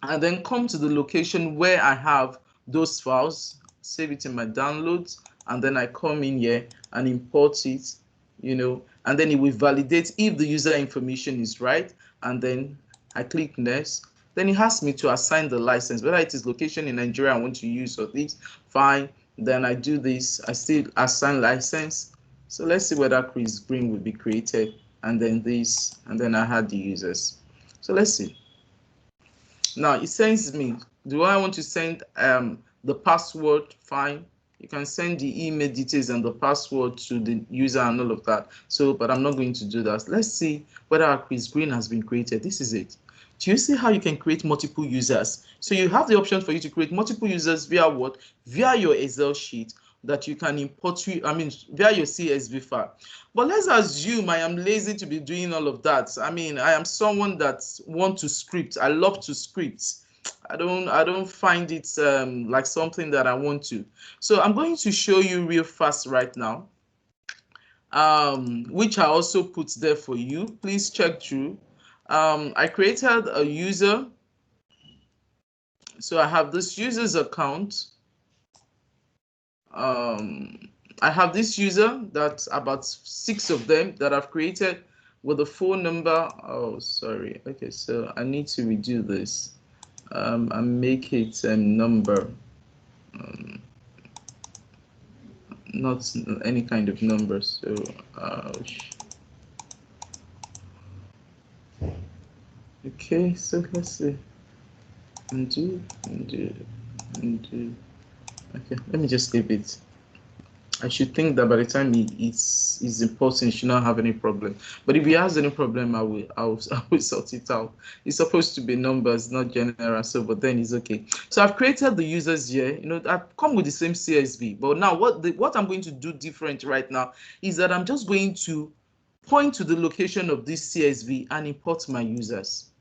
and then come to the location where I have those files, save it in my downloads, and then I come in here and import it, and then it will validate if the user information is right, and then I click next. Then it asks me to assign the license, whether it is location in Nigeria I want to use or this, fine. Then I do this, I still assign license. So let's see whether Chris Green will be created, and then this, and then I had the users. So let's see. Now it sends me, do I want to send the password? Fine. You can send the email details and the password to the user and all of that. So, but I'm not going to do that. Let's see whether our quiz green has been created. This is it. Do you see how you can create multiple users? So you have the option for you to create multiple users via what? Via your Excel sheet that you can import via your CSV file. But let's assume I am lazy to be doing all of that. I am someone that want to script. I love to script. I don't find it like something that I want to. So I'm going to show you real fast right now, which I also put there for you. Please check through. I created a user. So I have this user's account. I have this user, that's about 6 of them that I've created with a phone number. Oh, sorry. Okay, so I need to redo this and make it a number, not any kind of number. So okay, so let's see. Undo. Okay, let me just leave it. I should think that by the time it's important, it should not have any problem. But if he has any problem, I will sort it out. It's supposed to be numbers, not general. So, but then it's okay. So I've created the users here. I've come with the same CSV. But now what I'm going to do different right now is that I'm just going to point to the location of this CSV and import my users.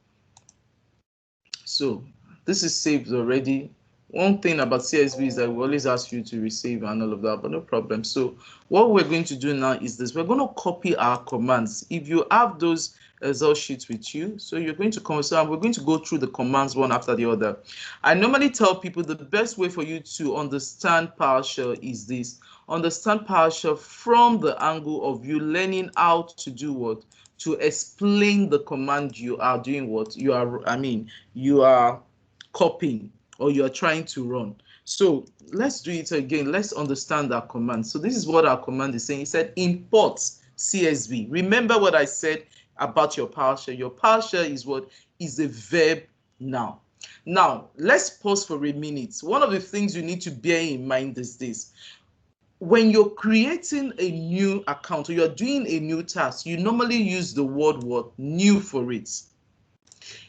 So this is saved already. One thing about CSV is that we always ask you to receive and all of that, but no problem. So what we're going to do now is this. We're going to copy our commands. If you have those Excel sheets with you, so you're going to come, so we're going to go through the commands one after the other. I normally tell people the best way for you to understand PowerShell is this. Understand PowerShell from the angle of you learning how to do what? To explain the command you are doing what? You are copying or you're trying to run. So let's do it again. Let's understand our command. So this is what our command is saying. It said import CSV. Remember what I said about your PowerShell. Your PowerShell is what? Is a verb now. Now, let's pause for a minute. One of the things you need to bear in mind is this. When you're creating a new account or you're doing a new task, you normally use the word what? New for it.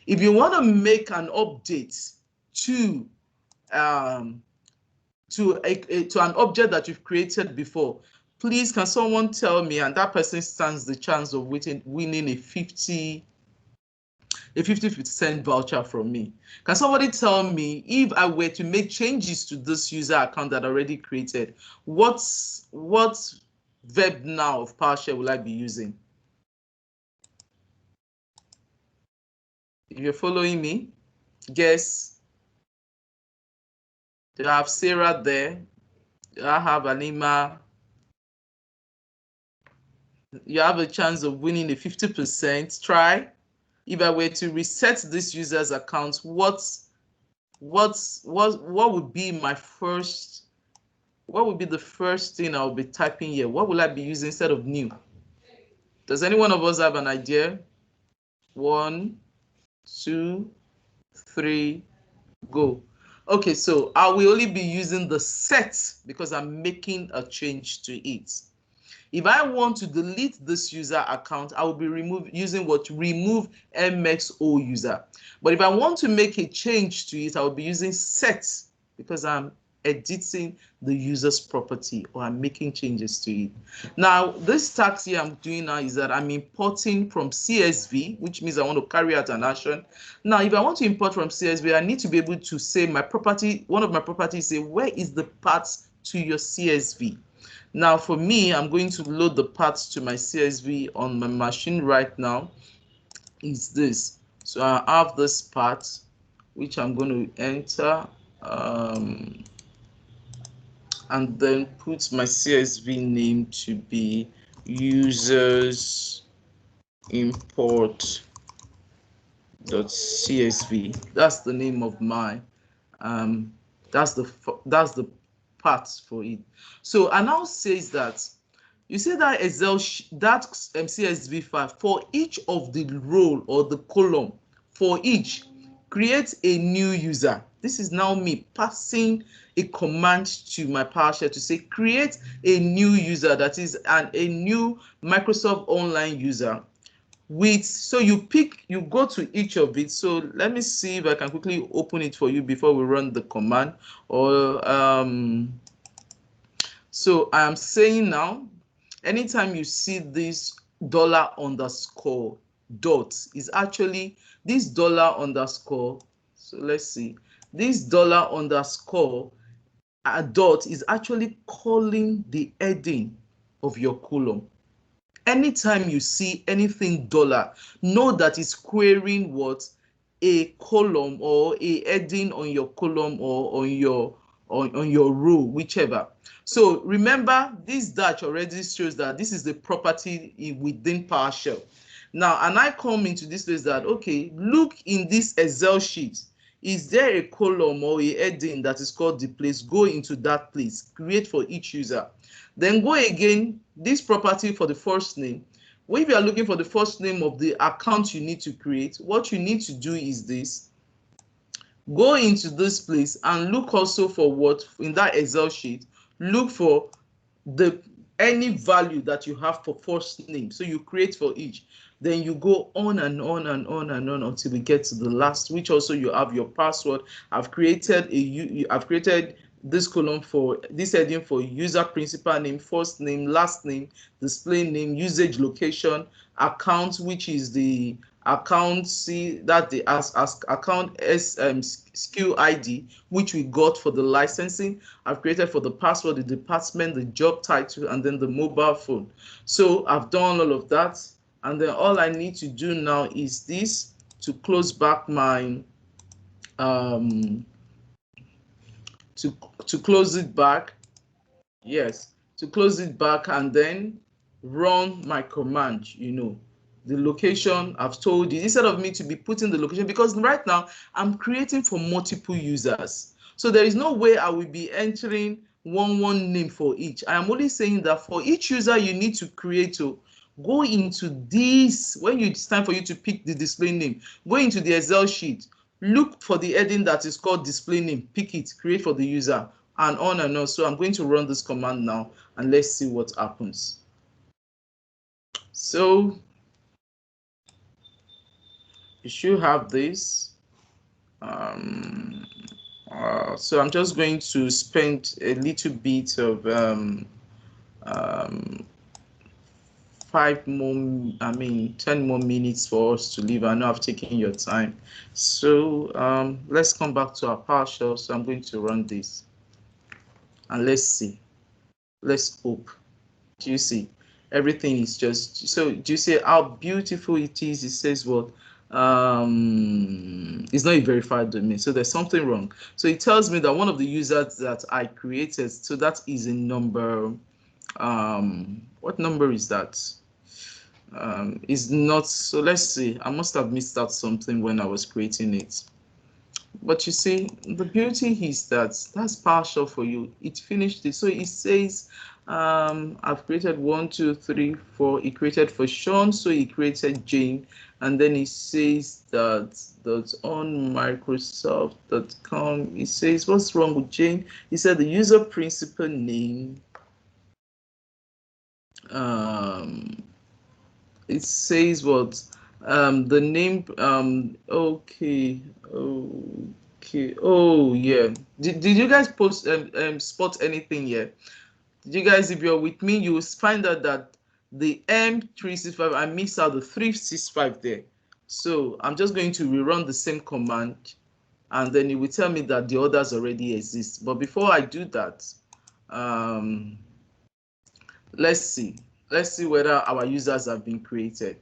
If you want to make an update to an object that you've created before, please can someone tell me, and that person stands the chance of winning a 50% voucher from me. Can somebody tell me, if I were to make changes to this user account that I already created, what verb now of PowerShell will I be using? If you're following me, guess. Do I have Sarah there? Do I have Anima? You have a chance of winning a 50%. Try. If I were to reset this user's account, what would be my first? What would be the first thing I'll be typing here? What will I be using instead of new? Does any one of us have an idea? 1, 2, 3, go. Okay, so I will only be using the set because I'm making a change to it. If I want to delete this user account, I will be using what? Remove MXO user. But if I want to make a change to it, I will be using set because I'm editing the user's property or I'm making changes to it. Now, this task here I'm doing now is that I'm importing from CSV, which means I want to carry out an action. Now, if I want to import from CSV, I need to be able to say my property, one of my properties say, where is the path to your CSV? Now, for me, I'm going to load the path to my CSV on my machine right now. Is this. So I have this path, which I'm going to enter and then put my CSV name to be users import.csv. That's the name of my that's the path for it. So I now says that you see that Excel that CSV file for each of the row or the column for each, create a new user. This is now me passing a command to my PowerShell to say create a new user, that is a new Microsoft Online user. So you go to each of it. So let me see if I can quickly open it for you before we run the command. Or so I am saying now, anytime you see this $_ is actually this $_ so let's see, this $_ dot is actually calling the heading of your column. Anytime you see anything $, know that it's querying what? A column or a heading on your column or on your row, whichever. So remember, this dash already shows that this is the property within PowerShell. Now, and I come into this place that, okay, look in this Excel sheet. Is there a column or a heading that is called the place? Go into that place, create for each user. Then go again, this property for the first name. If you are looking for the first name of the account you need to create, what you need to do is this. Go into this place and look also for what in that Excel sheet. Look for any value that you have for first name. So you create for each. Then you go on and on and on and on until we get to the last, which also you have your password. I've created this column for this heading for user principal name, first name, last name, display name, usage location, account, which is the account C, that the as account S SKU ID, which we got for the licensing. I've created for the password, the department, the job title, and then the mobile phone. So I've done all of that, and then all I need to do now is this, to close back my um to close it back. Yes, to close it back and then run my command, the location I've told you, instead of me to be putting the location, because right now I'm creating for multiple users. So there is no way I will be entering one name for each. I am only saying that for each user you need to create, to go into this, when it's time for you to pick the display name, go into the Excel sheet, look for the heading that is called display name, pick it, create for the user, and on and on. So I'm going to run this command now, and let's see what happens. So you should have this. So I'm just going to spend a little bit of 10 more minutes for us to leave. I know I've taken your time. So let's come back to our PowerShell. So I'm going to run this, and let's see. Let's hope. Do you see? Everything is just, so do you see how beautiful it is? It says what? It's not a verified domain, so there's something wrong. So it tells me that one of the users that I created, so that is a number. What number is that? Is not, so let's see. I must have missed out something when I was creating it. But you see, the beauty is that that's partial for you. It finished it. So it says, I've created 1, 2, 3, 4. It created for Sean, so he created Jane. And then it says that's on Microsoft.com. It says, what's wrong with Jane? He said the user principal name. It says what? The name, okay. Oh yeah. Did you guys post spot anything here? Did you guys, if you're with me, you will find out that the M365, I missed out the 365 there. So I'm just going to rerun the same command, and then it will tell me that the others already exist. But before I do that, let's see whether our users have been created.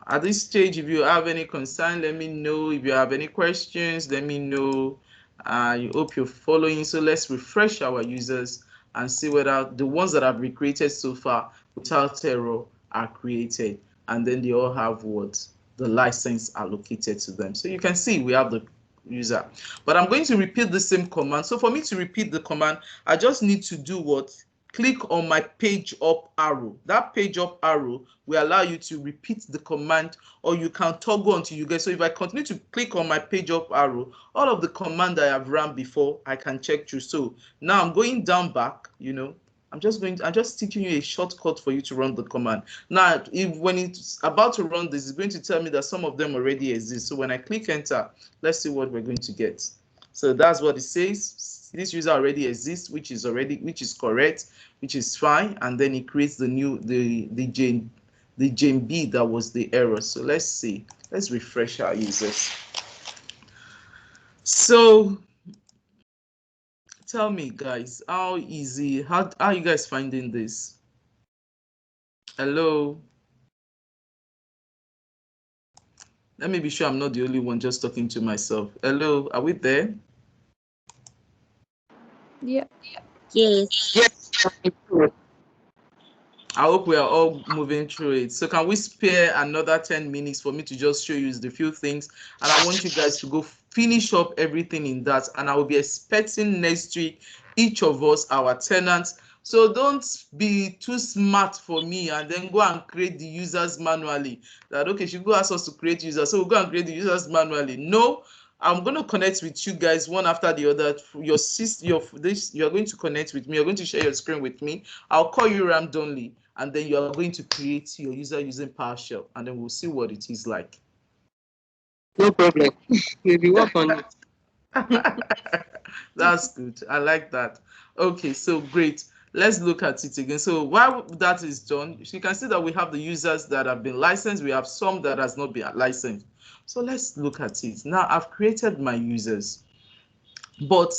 At this stage, if you have any concern, let me know. If you have any questions, let me know. I hope you're following. So let's refresh our users and see whether the ones that have been created so far without error are created, and then they all have what? The license allocated to them. So you can see we have the user. But I'm going to repeat the same command. So for me to repeat the command, I just need to do what? Click on my page up arrow. That page up arrow will allow you to repeat the command, or you can toggle until you get. So if I continue to click on my page up arrow, all of the command I have run before, I can check through. So now I'm going down back, I'm just teaching you a shortcut for you to run the command. Now, when it's about to run this, it's going to tell me that some of them already exist. So when I click enter, let's see what we're going to get. So that's what it says. This user already exists, which is correct, which is fine, and then it creates the new the Jane B that was the error. So let's see. Let's refresh our users. So tell me, guys, how easy? How are you guys finding this? Hello. Let me be sure I'm not the only one just talking to myself. Hello, are we there? Yeah. Yes. I hope we are all moving through it. So can we spare another 10 minutes for me to just show you the few things? And I want you guys to go finish up everything in that. And I will be expecting next week, each of us, our tenants. So don't be too smart for me and then go and create the users manually. That, okay, she go ask us to create users, so we'll go and create the users manually. No, I'm going to connect with you guys one after the other. You're going to connect with me. You're going to share your screen with me. I'll call you randomly, and then you are going to create your user using PowerShell, and then we'll see what it is like. No problem. Maybe work on it. That's good. I like that. Okay, so great. let's look at it again. So while that is done, you can see that we have the users that have been licensed. We have some that has not been licensed. So let's look at it. Now I've created my users. But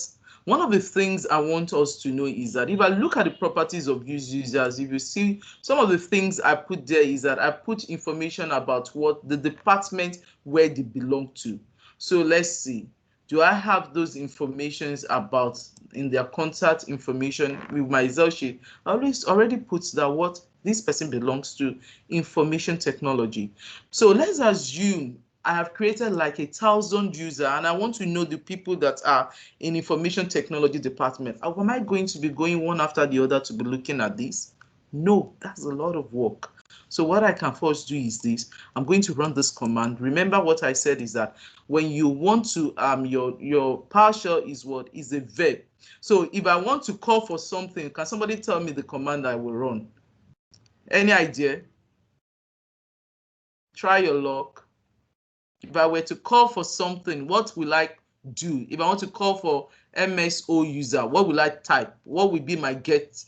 one of the things I want us to know is that if I look at the properties of users, if you see some of the things I put there is that I put information about what the department where they belong to. So let's see. Do I have those informations about in their contact information with my Excel sheet? I already put that what this person belongs to information technology. So let's assume I have created like 1,000 users and I want to know the people that are in information technology department. Am I going to be going one after the other to be looking at this? No, that's a lot of work. So what I can first do is this. I'm going to run this command. Remember what I said is that when you want to your PowerShell is what is a verb. So if I want to call for something, can somebody tell me the command I will run? Any idea? Try your luck. If I were to call for something, what will I do? If I want to call for MSO user, what will I type? What will be my get?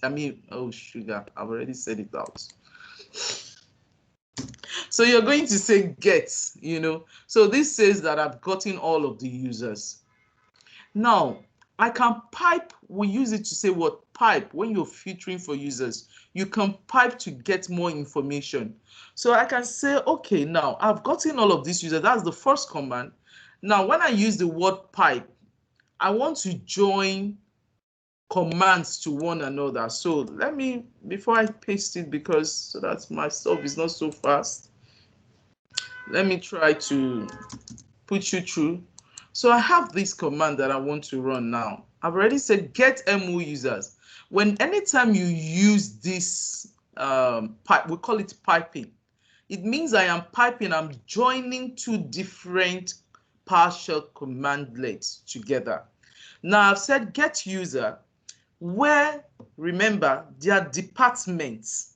Oh, sugar, I've already said it out. So you're going to say get, So this says that I've gotten all of the users. Now, I can pipe, we use it to say what? Pipe, when you're filtering for users, you can pipe to get more information. So I can say, okay, now I've gotten all of these users. That's the first command. Now, when I use the word pipe, I want to join commands to one another. So let me, before I paste it, because so that my stuff is not so fast, let me try to put you through. So I have this command that I want to run now. I've already said get MO users. Anytime you use this pipe, we call it piping. It means I am piping, I'm joining two different PowerShell commandlets together. Now I've said get user, where, remember, their departments.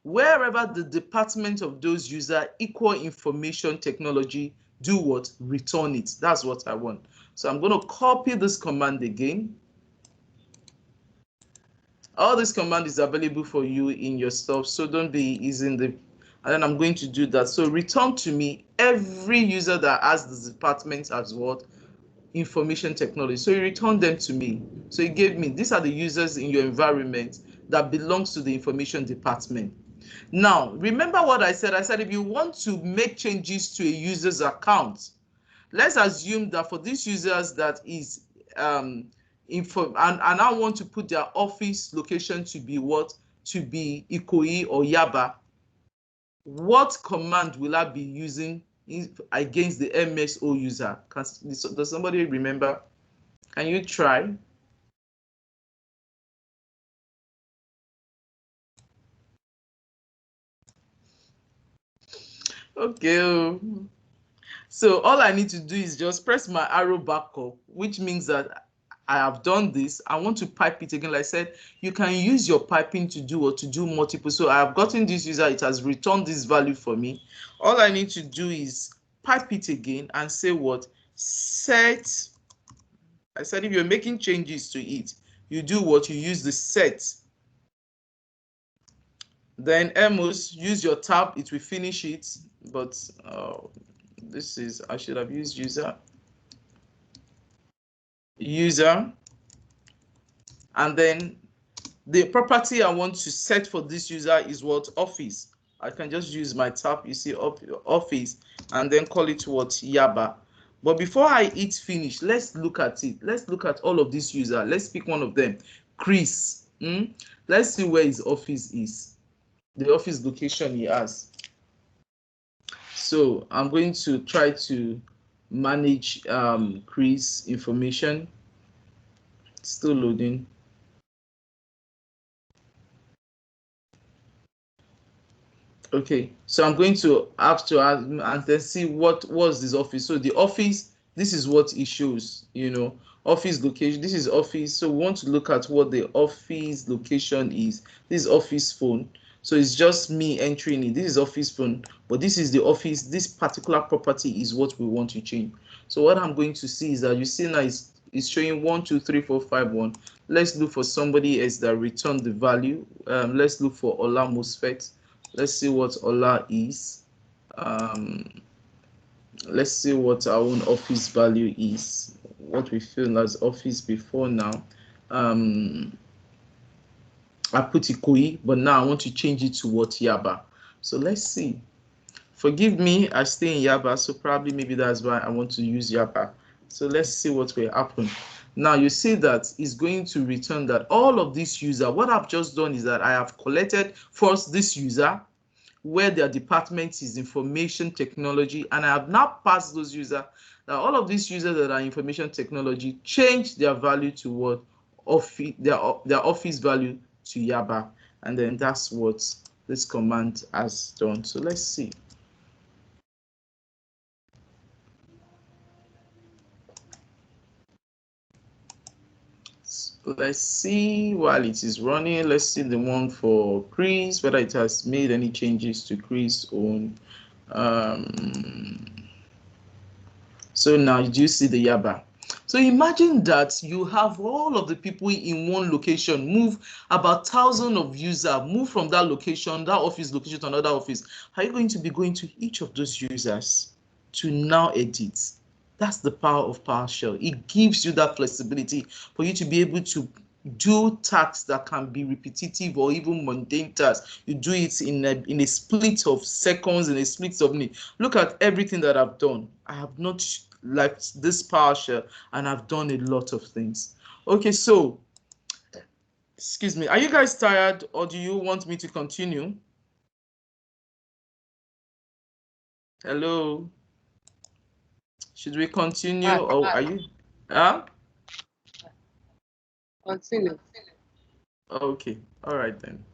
Wherever the department of those users equal information technology, do what? Return it. That's what I want. So I'm going to copy this command again. All this command is available for you in your stuff, so don't be using the, and then I'm going to do that. So return to me every user that has this department as what? Information technology. So you return them to me. So it gave me, these are the users in your environment that belongs to the information department. Now, remember what I said? I said if you want to make changes to a user's account, let's assume that for these users that is info, and I want to put their office location to be what? To be Ikoyi or Yaba. What command will I be using against the MSO user? Does somebody remember? Can you try? Okay. So all I need to do is just press my arrow back up, which means that I have done this. I want to pipe it again. Like I said, you can use your piping to do or to do multiple. So I have gotten this user, it has returned this value for me. All I need to do is pipe it again and say what? Set. I said if you're making changes to it, you do what? You use the set. Then Emos, use your tab, it will finish it. But this is, I should have used user, and then the property I want to set for this user is what? Office. I can just use my tab, you see, office, and then call it what? Yaba. But before I hit finish, let's look at it. Let's look at all of these users. Let's pick one of them. Chris. Let's see where his office is, the office location he has. So I'm going to try to manage Chris information. Still loading. Okay, so I'm going to have to add and then see what was this office. So the office, this is what it shows, office location. This is office. So we want to look at what the office location is. This is office phone. So it's just me entering it. This is office phone, but this is the office. This particular property is what we want to change. So what I'm going to see is that you see now it's showing 1, 2, 3, 4, 5, 1. Let's look for somebody else that returned the value. Let's look for Ola MOSFET. Let's see what Ola is. Let's see what our own office value is, what we feel as office before now. I put Ikoyi, but now I want to change it to what Yaba. So let's see. Forgive me, I stay in Yaba, so probably maybe that's why I want to use Yaba. So let's see what will happen. Now you see that it's going to return that all of this user, what I've just done is that I have collected first this user, where their department is information technology, and I have now passed those users. Now all of these users that are information technology change their value to what office, their office value to Yaba, and then that's what this command has done. So let's see. Let's see while it is running. Let's see the one for Chris, whether it has made any changes to Chris' own. So now do you see the Yaba? So imagine that you have all of the people in one location, move about 1,000 of users, move from that location, that office location to another office. Are you going to be going to each of those users to now edit? That's the power of PowerShell. It gives you that flexibility for you to be able to do tasks that can be repetitive or even mundane tasks. You do it in a split of seconds, in a split of minutes. Look at everything that I've done. I have not left this PowerShell and I've done a lot of things. Okay, so excuse me, are you guys tired or do you want me to continue? Hello, should we continue or are you? Continue. Okay, all right then.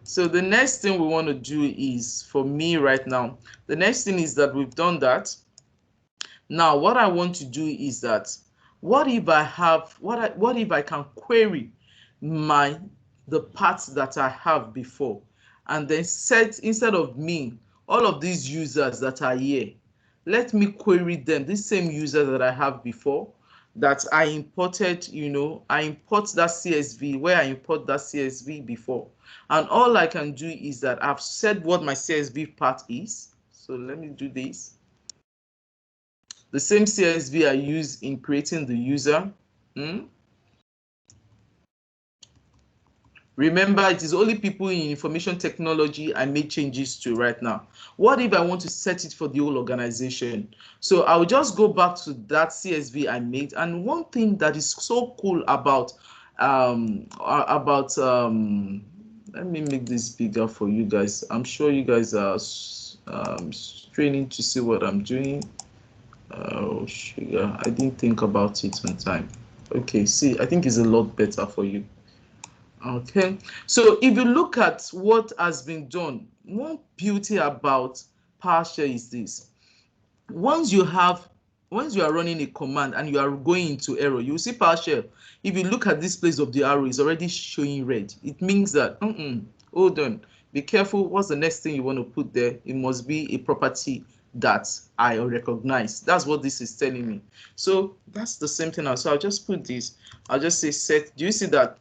So the next thing we want to do is, for me right now, the next thing is that we've done that. Now what I want to do is that, what if I have, what if I can query the parts that I have before, and then set, instead of me, all of these users that are here, let me query them, this same user that I have before, that I imported, I import that CSV where I import that CSV before. And all I can do is that I've said what my CSV part is. So let me do this. The same CSV I use in creating the user. Remember, it is only people in information technology I made changes to right now. What if I want to set it for the whole organization? So I'll just go back to that CSV I made. And one thing that is so cool about, let me make this bigger for you guys. I'm sure you guys are straining to see what I'm doing. Oh, sugar, I didn't think about it on time. Okay, see, I think it's a lot better for you. Okay, so if you look at what has been done, one beauty about PowerShell is this. Once you are running a command and you are going into error, you see PowerShell. If you look at this place of the arrow, it's already showing red. It means that, hold on, be careful. What's the next thing you want to put there? It must be a property that I recognize. That's what this is telling me. So that's the same thing. So I'll just put this. I'll just say set. Do you see that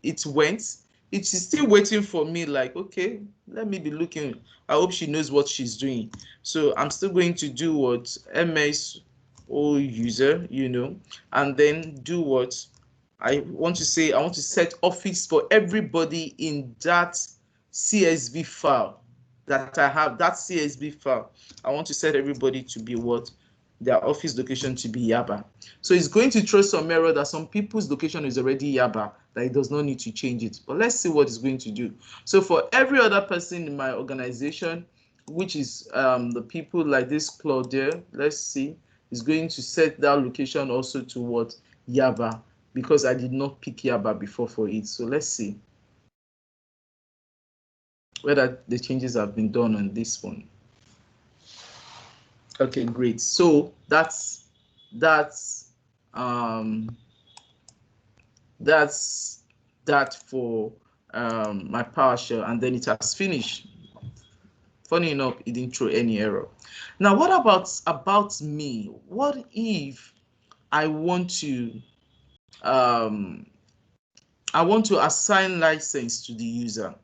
it went? It is still waiting for me, like, okay, let me be looking. I hope she knows what she's doing. So I'm still going to do what ms o user, and then do what I want to say. I want to set office for everybody in that CSV file that I have. That CSV file, I want to set everybody to be what? Their office location to be Yaba. So it's going to throw some error that some people's location is already Yaba, that it does not need to change it. But let's see what it's going to do. So for every other person in my organization, which is the people like this Claudia, let's see, is going to set that location also to what? Yaba, because I did not pick Yaba before for it. So let's see whether the changes have been done on this one. Okay, great. So that's that for my PowerShell, and then it has finished. Funny enough, it didn't throw any error. Now, what about me? What if I want to I want to assign license to the user.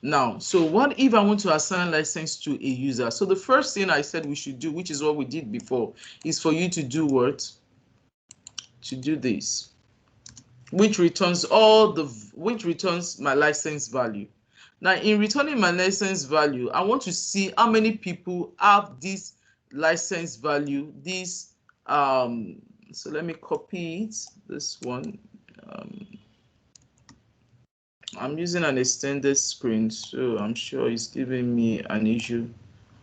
Now, so what if I want to assign license to a user? So the first thing I said we should do, which is what we did before, is for you to do what? To do this, which returns my license value. Now, in returning my license value, I want to see how many people have this license value. This so let me copy it. This one. I'm using an extended screen, so I'm sure it's giving me an issue.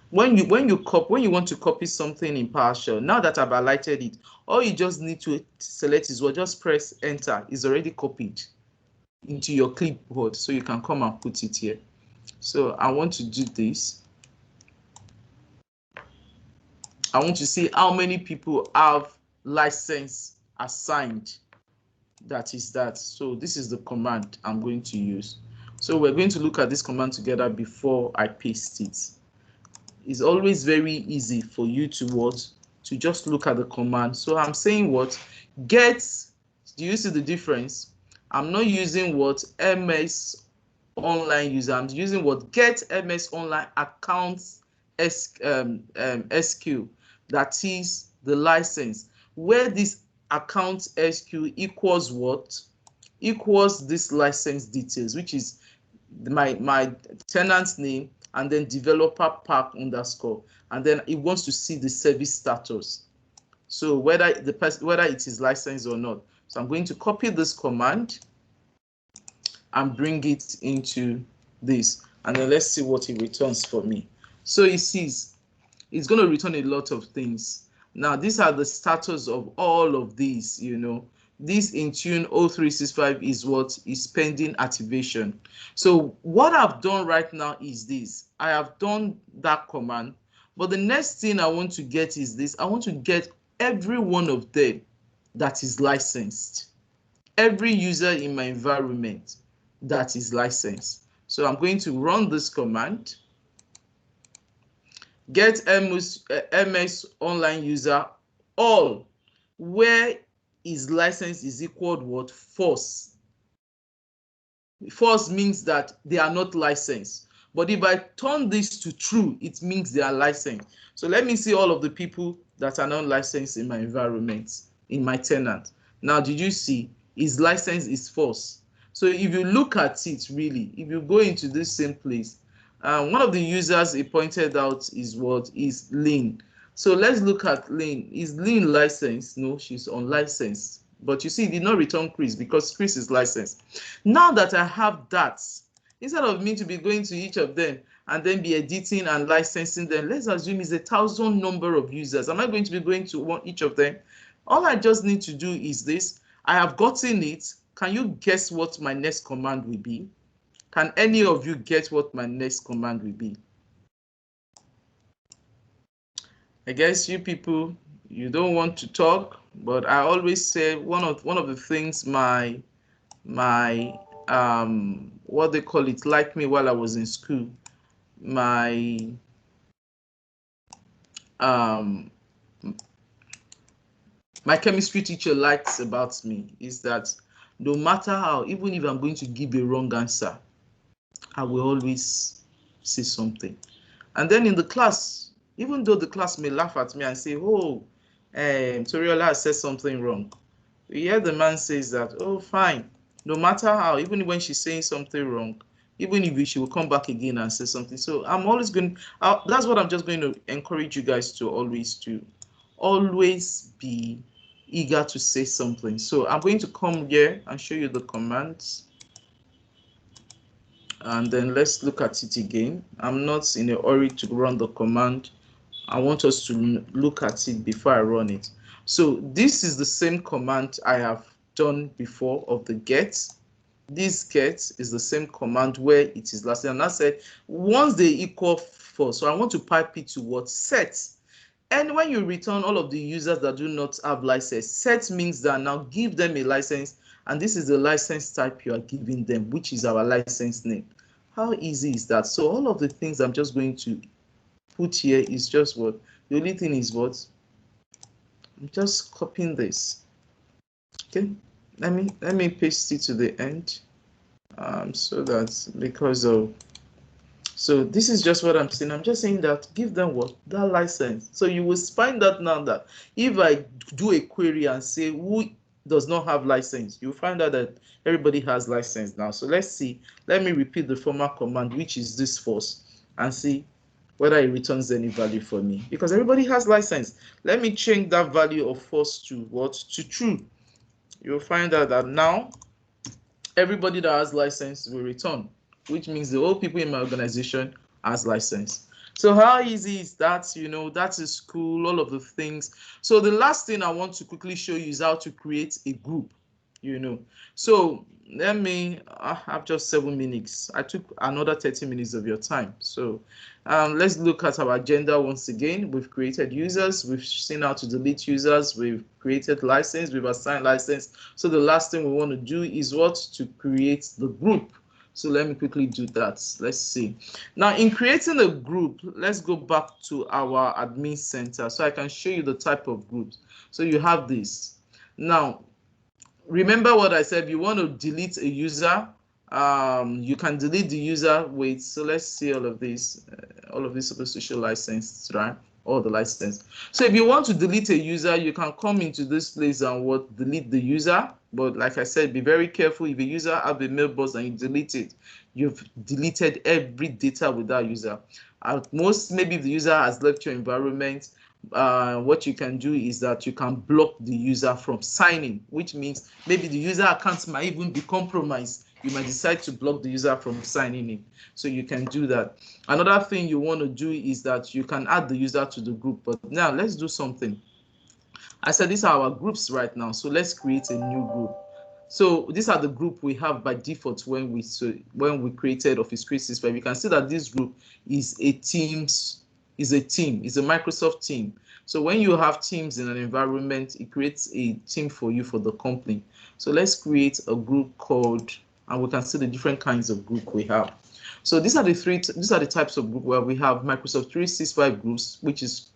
When you want to copy something in PowerShell, now that I've highlighted it, all you just need to select is what, just press enter. It's already copied into your clipboard, so you can come and put it here. So I want to do this. I want to see how many people have license assigned. That is that. So this is the command I'm going to use. So we're going to look at this command together before I paste it. It's always very easy for you to just look at the command. So I'm saying what? Get, do you see the difference? I'm not using what? MS online user. I'm using what? Get MS online accounts SQ. That is the license. Where this account SQ equals what? Equals this license details, which is my tenant's name, and then developer pack underscore, and then it wants to see the service status. So whether it is licensed or not. So I'm going to copy this command and bring it into this, and then let's see what it returns for me. So it sees it's going to return a lot of things. Now these are the status of all of these. This Intune 0365 is what is pending activation. So what I've done right now is this. I have done that command, but the next thing I want to get is this. I want to get every one of them that is licensed, every user in my environment that is licensed. So I'm going to run this command. Get MS online user all where his license is equal what? False. False means that they are not licensed. But if I turn this to true, it means they are licensed. So let me see all of the people that are not licensed in my environment, in my tenant. Now, did you see his license is false? So if you look at it really, if you go into this same place, one of the users he pointed out is what? Is Lynn. So let's look at Lynn. Is Lynn licensed? No, she's unlicensed. But you see, he did not return Chris because Chris is licensed. Now that I have that, instead of me to be going to each of them and then be editing and licensing them, let's assume it's 1,000 number of users. Am I going to be going to each of them? All I just need to do is this. I have gotten it. Can you guess what my next command will be? Can any of you get what my next command will be? I guess you people, you don't want to talk, but I always say one of the things my what they call it, like me while I was in school, my my chemistry teacher likes about me is that no matter how, even if I'm going to give a wrong answer, I will always say something. And then in the class, even though the class may laugh at me and say, oh, Toriola has said something wrong, you hear the man says that, oh, fine, no matter how, even when she's saying something wrong, even if she will come back again and say something. So I'm always going, that's what I'm just going to encourage you guys to always do. Always be eager to say something. So I'm going to come here and show you the commands. And then let's look at it again. I'm not in a hurry to run the command. I want us to look at it before I run it. So this is the same command I have done before of the get. This get is the same command where it is last. And I said once they equal 4, so I want to pipe it to what? Set. And when you return all of the users that do not have license, set means that now give them a license, and this is the license type you are giving them, which is our license name. How easy is that? So all of the things I'm just going to put here is just what? The only thing is what? I'm just copying this. Okay. let me paste it to the end, so that because of, so this is just what I'm saying. I'm just saying that give them what? That license. So you will find that now that if I do a query and say who does not have license, you'll find out that everybody has license now. So let's see. Let me repeat the former command, which is this first, and see whether it returns any value for me. Because everybody has license. Let me change that value of false to what? To true. You'll find out that now everybody that has license will return, which means the whole people in my organization has license. So how easy is that? You know, that is cool, all of the things. So the last thing I want to quickly show you is how to create a group, you know. So let me, I have just 7 minutes. I took another 30 minutes of your time. So let's look at our agenda once again. We've created users, we've seen how to delete users, we've created license, we've assigned license. So the last thing we want to do is what? To create the group. So let me quickly do that. Let's see. Now in creating a group, let's go back to our admin center so I can show you the type of groups. So you have this. Now, remember what I said, you want to delete a user, you can delete the user. Wait, so let's see all of this. All of this supposed to show license, right? All the license. So if you want to delete a user, you can come into this place and what? Delete the user. But like I said, be very careful. If a user have a mailbox and you delete it, you've deleted every data with that user. At most, maybe if the user has left your environment, what you can do is that you can block the user from signing, which means maybe the user account might even be compromised. You might decide to block the user from signing in. So you can do that. Another thing you want to do is that you can add the user to the group. But now let's do something. I said these are our groups right now. So let's create a new group. So these are the group we have by default when we created Office 365. You can see that this group is a team, is a Microsoft team. So when you have teams in an environment, it creates a team for you for the company. So let's create a group called, and we can see the different kinds of group we have. So these are the types of group where we have Microsoft 365 groups, which is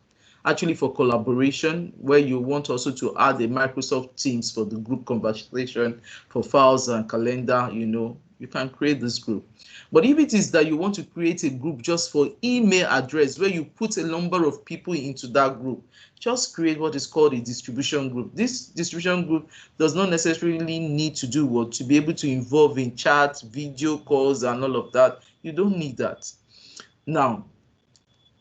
actually for collaboration, where you want also to add a Microsoft Teams for the group conversation, for files and calendar, you know, you can create this group. But if it is that you want to create a group just for email address, where you put a number of people into that group, just create what is called a distribution group. This distribution group does not necessarily need to do what? To be able to involve in chat, video calls, and all of that. You don't need that. Now,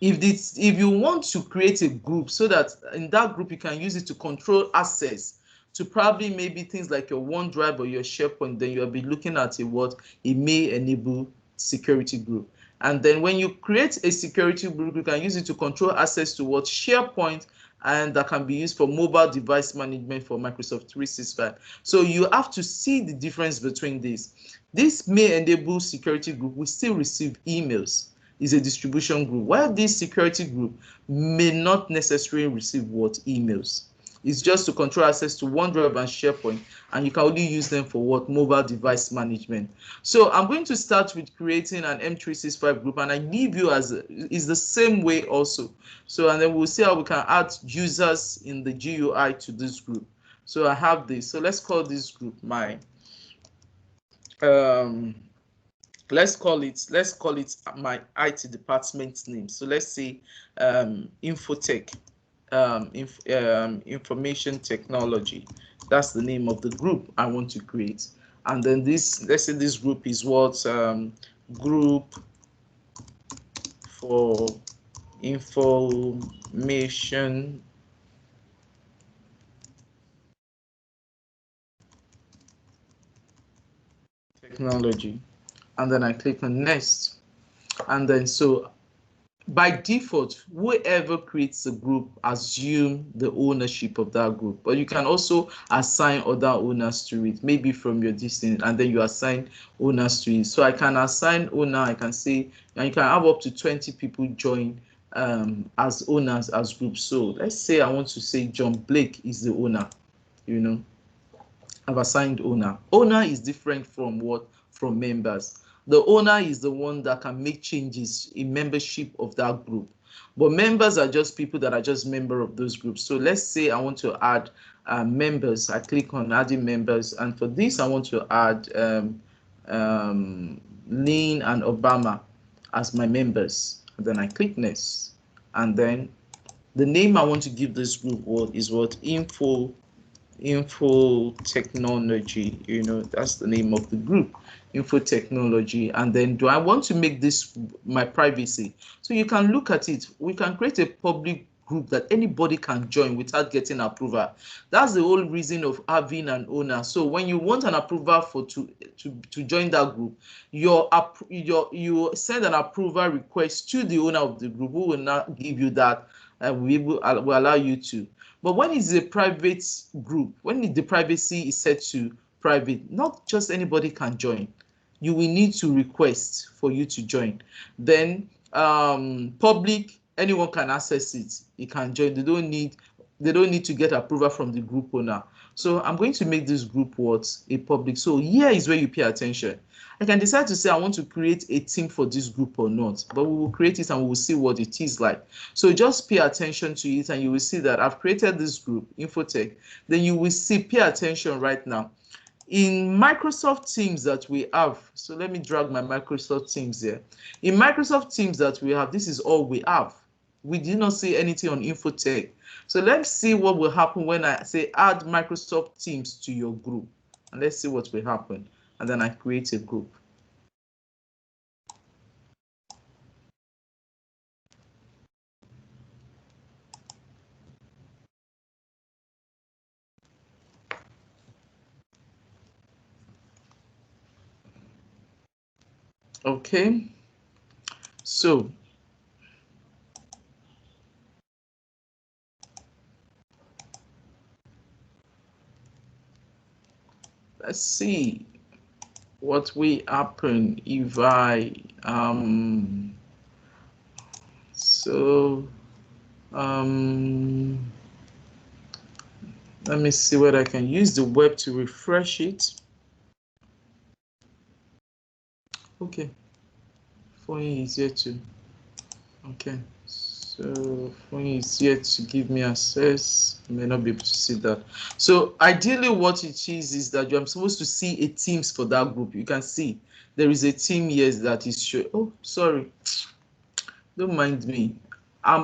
if you want to create a group so that in that group you can use it to control access to probably maybe things like your OneDrive or your SharePoint, then you'll be looking at a may enable security group. And then when you create a security group, you can use it to control access to SharePoint, and that can be used for mobile device management for Microsoft 365. So you have to see the difference between these. This may enable security group will still receive emails, is a distribution group, while this security group may not necessarily receive emails. It's just to control access to OneDrive and SharePoint, and you can only use them for mobile device management. So I'm going to start with creating an M365 group, and I leave you as is the same way also. So and then we'll see how we can add users in the GUI to this group. So I have this. So let's call this group my let's call it my IT department name. So let's say Infotech, information technology. That's the name of the group I want to create. And then let's say this group is group for information technology. And then I click on next. And then so by default, whoever creates a group assume the ownership of that group, but you can also assign other owners to it, maybe from your distance, and then you assign owners to it. So I can assign owner, I can say, and you can have up to 20 people join as owners as groups. So let's say I want to say John Blake is the owner, you know. I've assigned owner. Owner is different from members. The owner is the one that can make changes in membership of that group. But members are just people that are just member of those groups. So let's say I want to add members. I click on adding members, and for this I want to add Lynn and Obama as my members. And then I click next, and then the name I want to give this group is what? Info technology. That's the name of the group, info technology. And then do I want to make this my privacy? So you can look at it. We can create a public group that anybody can join without getting approval. That's the whole reason of having an owner. So when you want an approval to join that group, you send an approval request to the owner of the group, who will now give you that, and will allow you to. But when it's a private group, when the privacy is set to private, not just anybody can join. You will need to request for you to join. Then public, anyone can access it. You can join. They don't need to get approval from the group owner. So I'm going to make this group a public. So here is where you pay attention. I can decide to say I want to create a team for this group or not, but we will create it and we will see what it is like. So just pay attention to it, and you will see that I've created this group, Infotech. Then you will see, pay attention right now. In Microsoft Teams that we have, so let me drag my Microsoft Teams here. In Microsoft Teams that we have, this is all we have. We did not see anything on Infotech. So let's see what will happen when I say add Microsoft Teams to your group. And let's see what will happen. And then I create a group. Okay, so let's see what will happen if I let me see whether I can use the web to refresh it. Okay, phone is here too. Okay, so phone is here to give me access. I may not be able to see that. So ideally what it is that I'm supposed to see a Teams for that group. You can see there is a team here that is showing. Oh, sorry, don't mind me.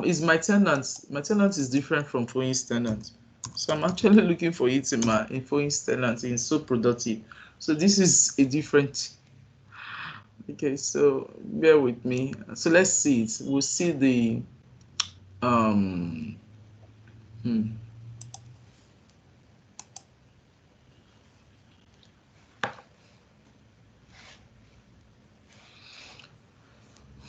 Is my tenant. My tenant is different from Phone's tenant. So I'm actually looking for it in Phone's tenant in So Productive. So this is a different. Okay, so bear with me. So let's see it. We'll see the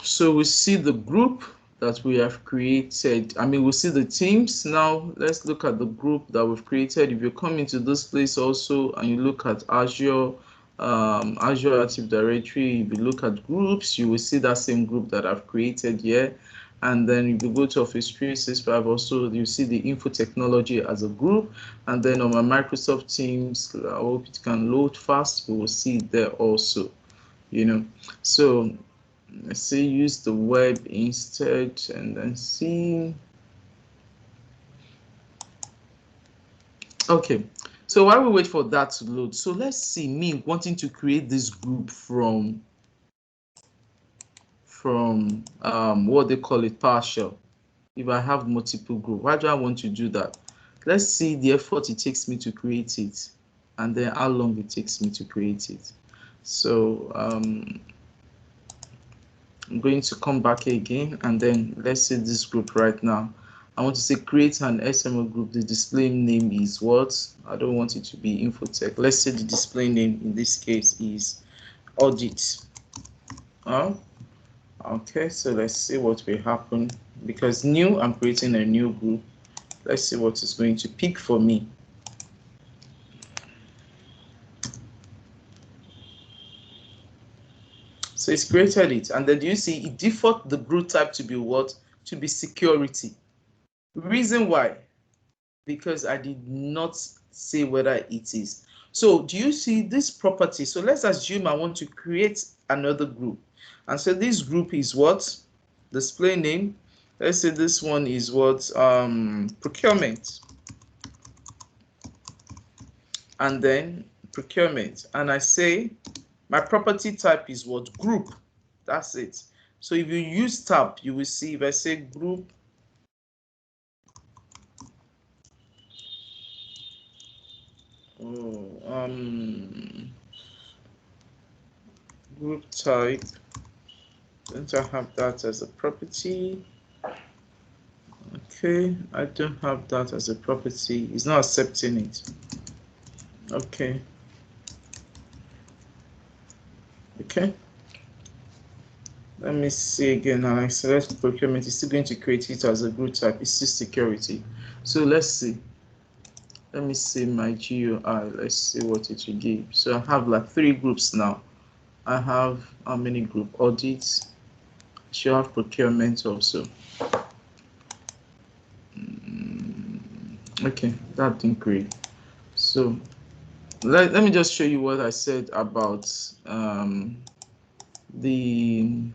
so we see the group that we have created. We'll see the teams. Now let's look at the group that we've created. If you come into this place also and you look at Azure Active Directory, if you look at groups, you will see that same group that I've created here. And then if you go to Office 365 also, you see the info technology as a group. And then on my Microsoft Teams, I hope it can load fast. We will see it there also, So let's say use the web instead, and then see. Okay, so while we wait for that to load, so let's see me wanting to create this group from what they call it, Powershell. If I have multiple groups, why do I want to do that? Let's see the effort it takes me to create it, and then how long it takes me to create it. So I'm going to come back again, and then let's see this group right now. I want to say create an XML group. The display name is what? I don't want it to be Infotech. Let's say the display name in this case is audit. Okay, so let's see what will happen. Because new, I'm creating a new group. Let's see what is going to pick for me. So it's created it, and then you see it default the group type to be what? To be security. Reason why? Because I did not say whether it is. So do you see this property? So let's assume I want to create another group, and so this group is what? Display name, Let's say this one is what, procurement, and then procurement, and I say my property type is what, group. That's it. So if you use tab, you will see if I say group, group type, don't I have that as a property? Okay, I don't have that as a property. It's not accepting it. Okay. Okay. Let me see again. Now I select procurement. It's still going to create it as a group type. It's still security. So let's see. Let me see my GUI. Let's see what it will give. So I have like 3 groups now. I have how many group? Audits. I should have procurement also. Okay, that didn't create. So let me just show you what I said about the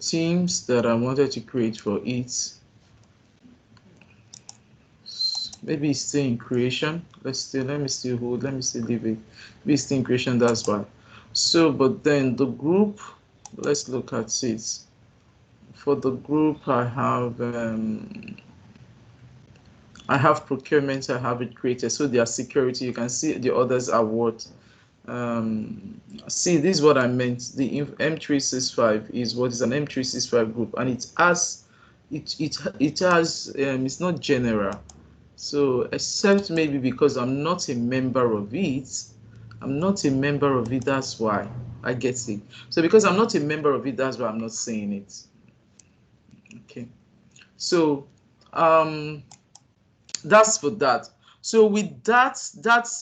themes that I wanted to create for it. Maybe it's still in creation. Let me still leave it. Maybe it's still in creation, that's why. So, but then the group, let's look at it. For the group, I have procurement, I have it created. So they are security. You can see the others are what. See, this is what I meant. The M365 is what is an M365 group, and it has, it's not general. So except maybe because I'm not a member of it, that's why I get it. So because I'm not a member of it, that's why I'm not saying it. Okay. So that's for that. So with that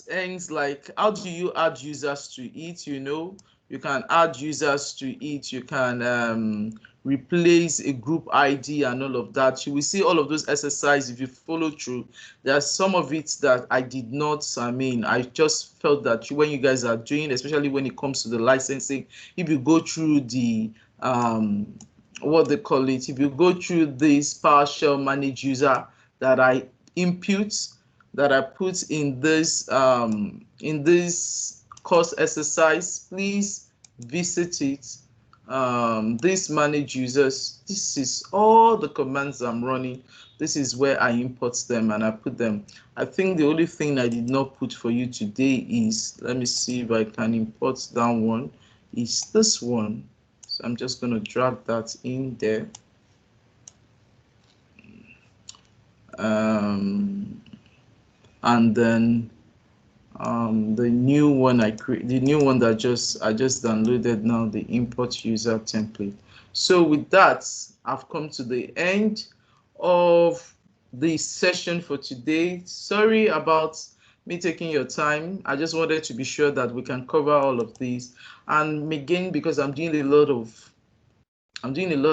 ends like, how do you add users to it? You can add users to it. You can replace a group ID and all of that. You will see all of those exercises if you follow through. There's some of it that I did not. I just felt that when you guys are doing, especially when it comes to the licensing, if you go through the what they call it, if you go through this PowerShell manage user that I input, that I put in this course exercise, please visit it. This manage users, this is all the commands I'm running. This is where I import them and I put them. I think the only thing I did not put for you today is, let me see if I can import that one, is this one. So I'm just going to drag that in there. And then the new one I just downloaded now, the import user template. So with that, I've come to the end of the session for today. Sorry about me taking your time. I just wanted to be sure that we can cover all of these. And again, because I'm doing a lot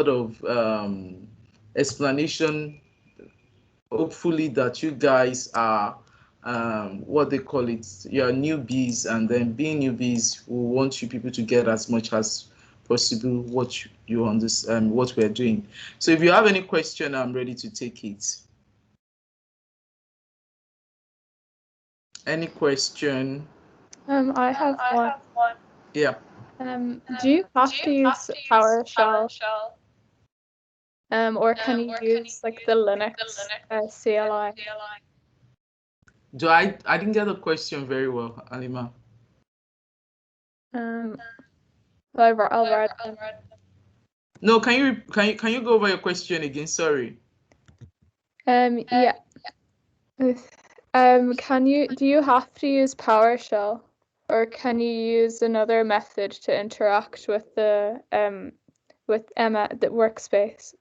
of explanation, hopefully that you guys are what they call it, you're newbies, and then being newbies, we want you people to get as much as possible what you understand, what we're doing. So if you have any question, I'm ready to take it. Any question? I have one. Yeah. Do you have to use PowerShell? Or can you use like the Linux CLI? I didn't get the question very well, Alima. I'll write them. No, can you go over your question again? Sorry. Yeah. Do you have to use PowerShell, or can you use another method to interact with the Emma, the workplace?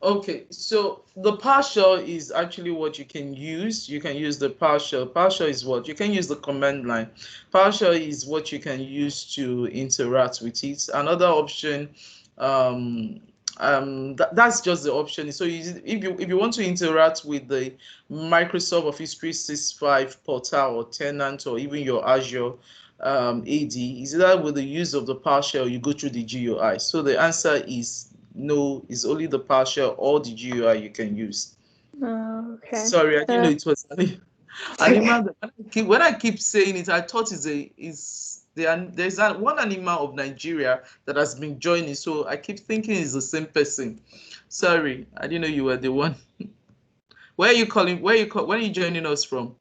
Okay, so the PowerShell is actually what you can use. You can use the PowerShell. PowerShell is what you can use the command line. PowerShell is what you can use to interact with it. Another option, that's just the option. So if you want to interact with the Microsoft Office 365 portal or tenant or even your Azure, AD, is that with the use of the PowerShell you go through the GUI? So the answer is no, it's only the PowerShell or the GUI you can use. Oh, okay. Sorry, I didn't know it was Anima. When I keep saying it, I thought there's one Anima of Nigeria that has been joining, so I keep thinking it's the same person. Sorry, I didn't know you were the one. Where are you calling? Where are you joining us from?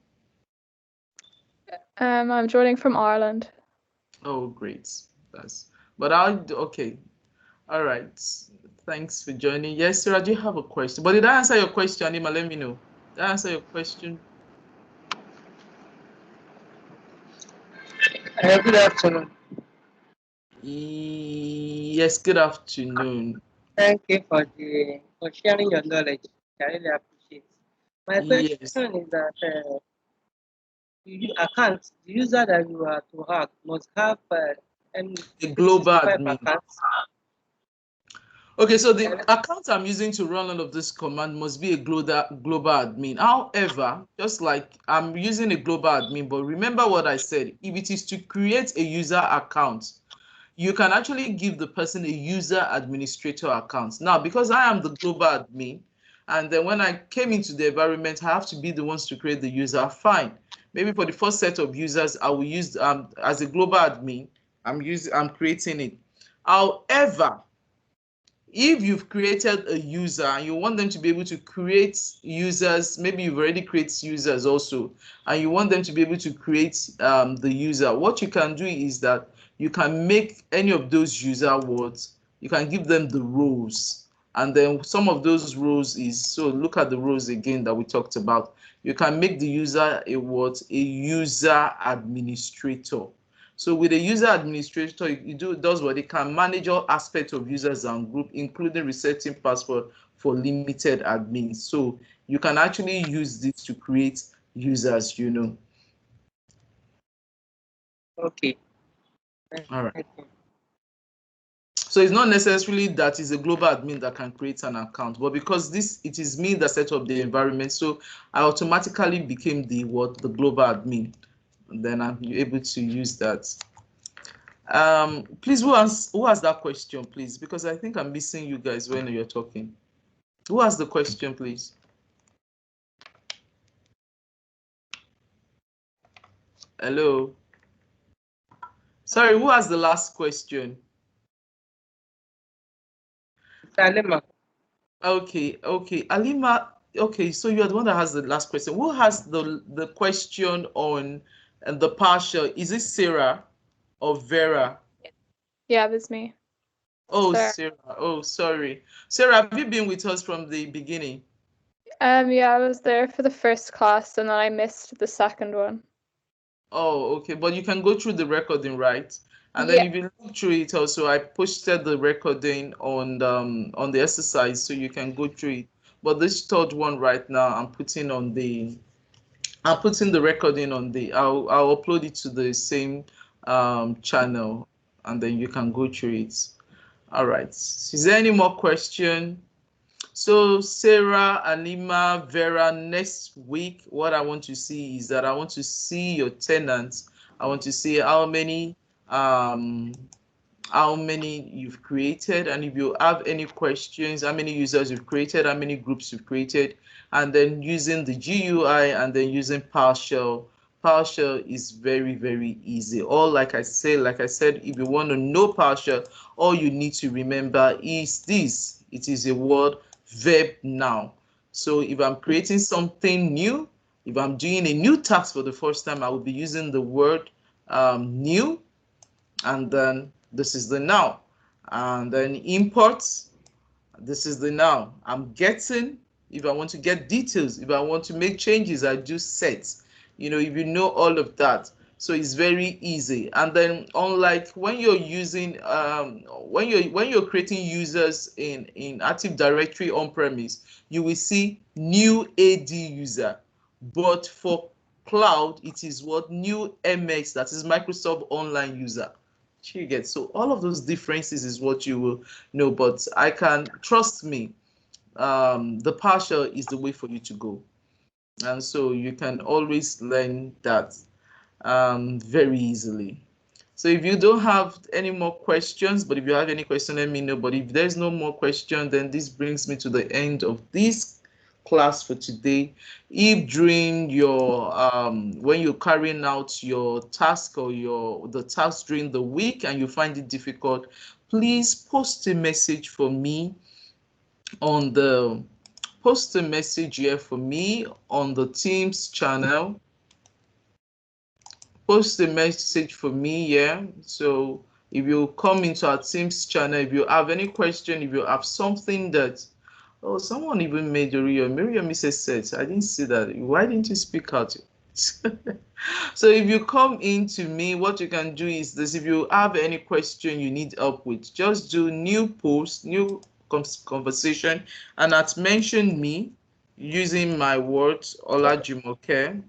I'm joining from Ireland. Oh, great. Okay. All right. Thanks for joining. Yes, Sarah, do you have a question? But did I answer your question, Anima? Let me know. Did I answer your question? Good afternoon. Yes, good afternoon. Thank you for sharing your knowledge. I really appreciate. My Yes. question is that the user that you are to hack must have an A global 365 admin. accounts. Okay, so the account I'm using to run all of this command must be a global admin. However, just like I'm using a global admin, but remember what I said, if it is to create a user account, you can actually give the person a user administrator account. Now, because I am the global admin, and then when I came into the environment, I have to be the ones to create the user. Fine. Maybe for the first set of users, I will use as a global admin, I'm creating it. However, if you've created a user and you want them to be able to create users, maybe you've already created users also, and you want them to be able to create the user, what you can do is that you can make any of those user words, you can give them the roles, and then some of those roles is, so look at the roles again that we talked about. You can make the user a user administrator. So with a user administrator, it does what it can manage all aspects of users and group, including resetting password for limited admins. So you can actually use this to create users, Okay. All right. So it's not necessarily that it's a global admin that can create an account, but because it is me that set up the environment, so I automatically became the global admin, and then I'm able to use that. Please, who has that question, please? Because I think I'm missing you guys when you're talking. Who has the question, please? Hello. Sorry, who has the last question? Salima. Okay. Alima, okay, so you're the one that has the last question. Who has the question on the PowerShell? Is it Sarah or Vera? Yeah, that's me. Oh, Sarah. Sarah. Oh, sorry. Sarah, have you been with us from the beginning? Yeah, I was there for the first class and then I missed the second one. Oh, okay. But you can go through the recording, right? And then Yeah. if you look through it also, I posted the recording on the exercise so you can go through it. But this third one right now, I'm putting the recording on I'll upload it to the same channel, and then you can go through it. All right. Is there any more question? So Sarah, Alima, Vera, next week, what I want to see is that I want to see your tenants. I want to see um, how many you've created, and if you have any questions, how many users you've created, how many groups you've created, and then using the GUI and then using PowerShell. PowerShell is very, very easy. Like I said, if you want to know PowerShell, all you need to remember is this. It is a word verb noun. So if I'm creating something new, if I'm doing a new task for the first time, I will be using the word new, and then this is the noun, and then import, this is the noun. I'm getting, if I want to get details, if I want to make changes, I do set, if you know all of that. So it's very easy. And then unlike when you're using when you're creating users in Active Directory on premise, you will see new AD user, but for cloud it is what new MX, that is Microsoft Online user. You get, so all of those differences is what you will know, but I can trust me, the PowerShell is the way for you to go, and so you can always learn that very easily. So if you don't have any more questions, but if you have any question, let me know. But if there's no more question, then this brings me to the end of this class for today. If during your when you're carrying out your task or the task during the week and you find it difficult, please post a message for me on the post a message here for me on the Teams channel. Post a message for me here. So if you come into our Teams channel, if you have any question, if you have something that, oh, someone even made Miriam said, I didn't see that. Why didn't you speak out? So if you come into me, what you can do is this: if you have any question you need help with, just do new post, new conversation, and mention me using my words Olajumoke,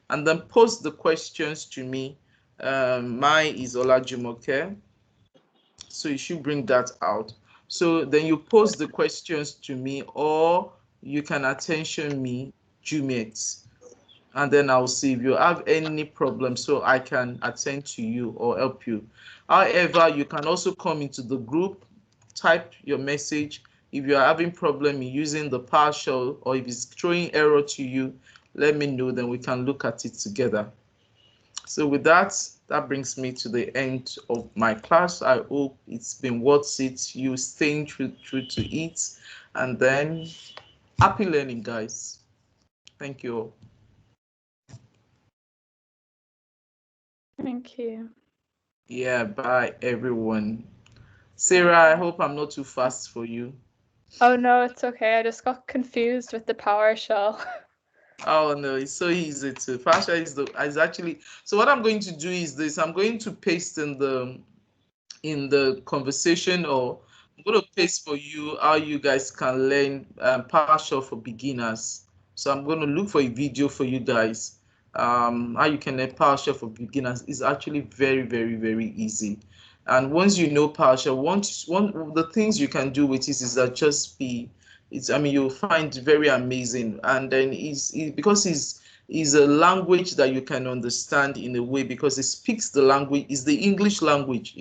and then post the questions to me. Mine is Olajumoke, so you should bring that out. So then you post the questions to me, or you can attention me Jumet, and then I'll see if you have any problem so I can attend to you or help you. However, you can also come into the group, type your message. If you're having problem in using the Powershell, or if it's throwing error to you, let me know, then we can look at it together. So with that, that brings me to the end of my class. I hope it's been worth it, you staying true to it, and then happy learning, guys. Thank you all. Thank you. Yeah, bye everyone. Sarah, I hope I'm not too fast for you. Oh no, it's okay. I just got confused with the PowerShell. Oh no, it's so easy to. Powershell is actually. So what I'm going to do is this: I'm going to paste in the conversation, or I'm going to paste for you how you guys can learn PowerShell for beginners. So I'm going to look for a video for you guys. How you can learn PowerShell for beginners is actually very, very, very easy. And once you know PowerShell, one of the things you can do with it is that just be, I mean, you'll find very amazing. And then because is a language that you can understand in a way, because it speaks the language, is the English language,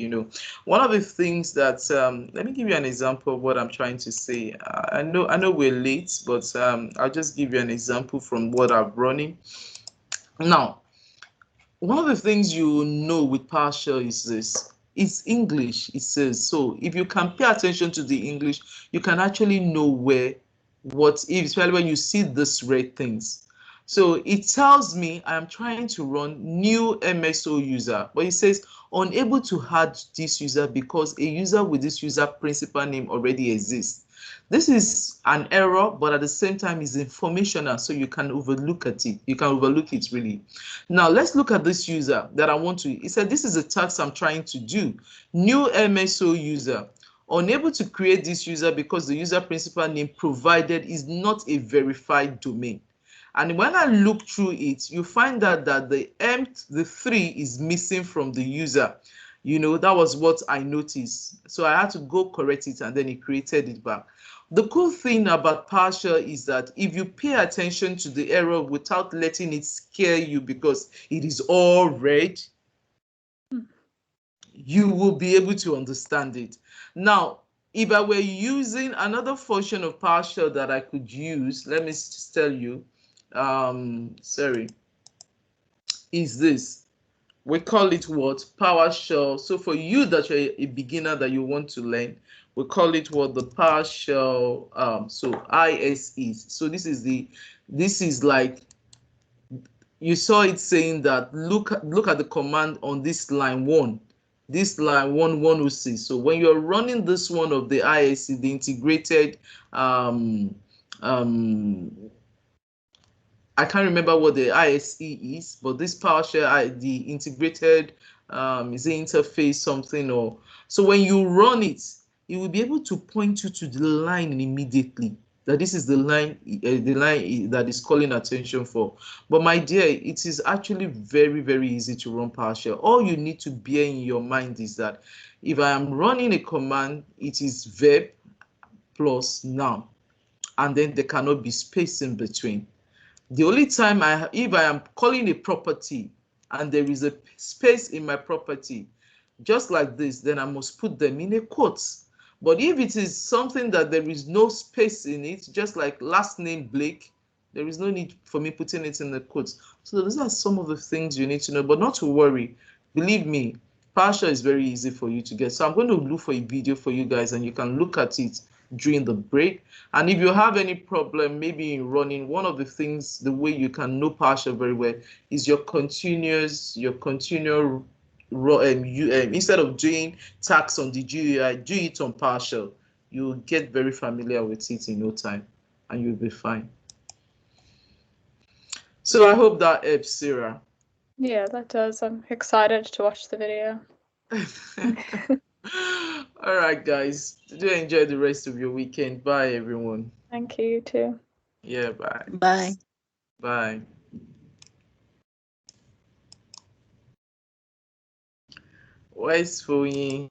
One of the things that, let me give you an example of what I'm trying to say. I know we're late, but I'll just give you an example from what I'm running. Now, one of the things you know with PowerShell is this. It's English, it says. So if you can pay attention to the English, you can actually know especially when you see these red things. So it tells me I'm trying to run new MSO user, but it says unable to add this user because a user with this user principal name already exists. This is an error, but at the same time is informational, so you can overlook it. You can overlook it really. Now let's look at this user that I want to. It said this is a task I'm trying to do. New MSO user. Unable to create this user because the user principal name provided is not a verified domain. And when I look through it, you find out that the 3 is missing from the user. That was what I noticed. So I had to go correct it, and then it created it back. The cool thing about PowerShell is that if you pay attention to the error without letting it scare you because it is all red, you will be able to understand it. Now, if I were using another function of PowerShell that I could use, let me just tell you, is this. We call it what? PowerShell. So for you that you're a beginner that you want to learn, we call it what? The PowerShell. So ISE. So this is like, you saw it saying that look at the command on this line 1. This line 106. So when you're running this one of the ISE, the integrated I can't remember what the ISE is, but this PowerShell, the integrated is the interface something, or so when you run it, it will be able to point you to the line immediately. That this is the line that is calling attention for. But my dear, it is actually very, very easy to run PowerShell. All you need to bear in your mind is that if I am running a command, it is verb plus noun, and then there cannot be space in between. The only time if I am calling a property and there is a space in my property, just like this, then I must put them in a quote. But if it is something that there is no space in it, just like last name Blake, there is no need for me putting it in the quotes. So those are some of the things you need to know, but not to worry. Believe me, Powershell is very easy for you to get. So I'm going to look for a video for you guys and you can look at it during the break. And if you have any problem, maybe in running, one of the things, the way you can know Powershell very well is your continual instead of doing tasks on the GUI, do it on Powershell. You'll get very familiar with it in no time and you'll be fine. So I hope that helps, Sarah. Yeah, that does. I'm excited to watch the video. All right, guys. Do enjoy the rest of your weekend. Bye, everyone. Thank you, you too. Yeah, bye. Bye. Bye. Where's Foyi?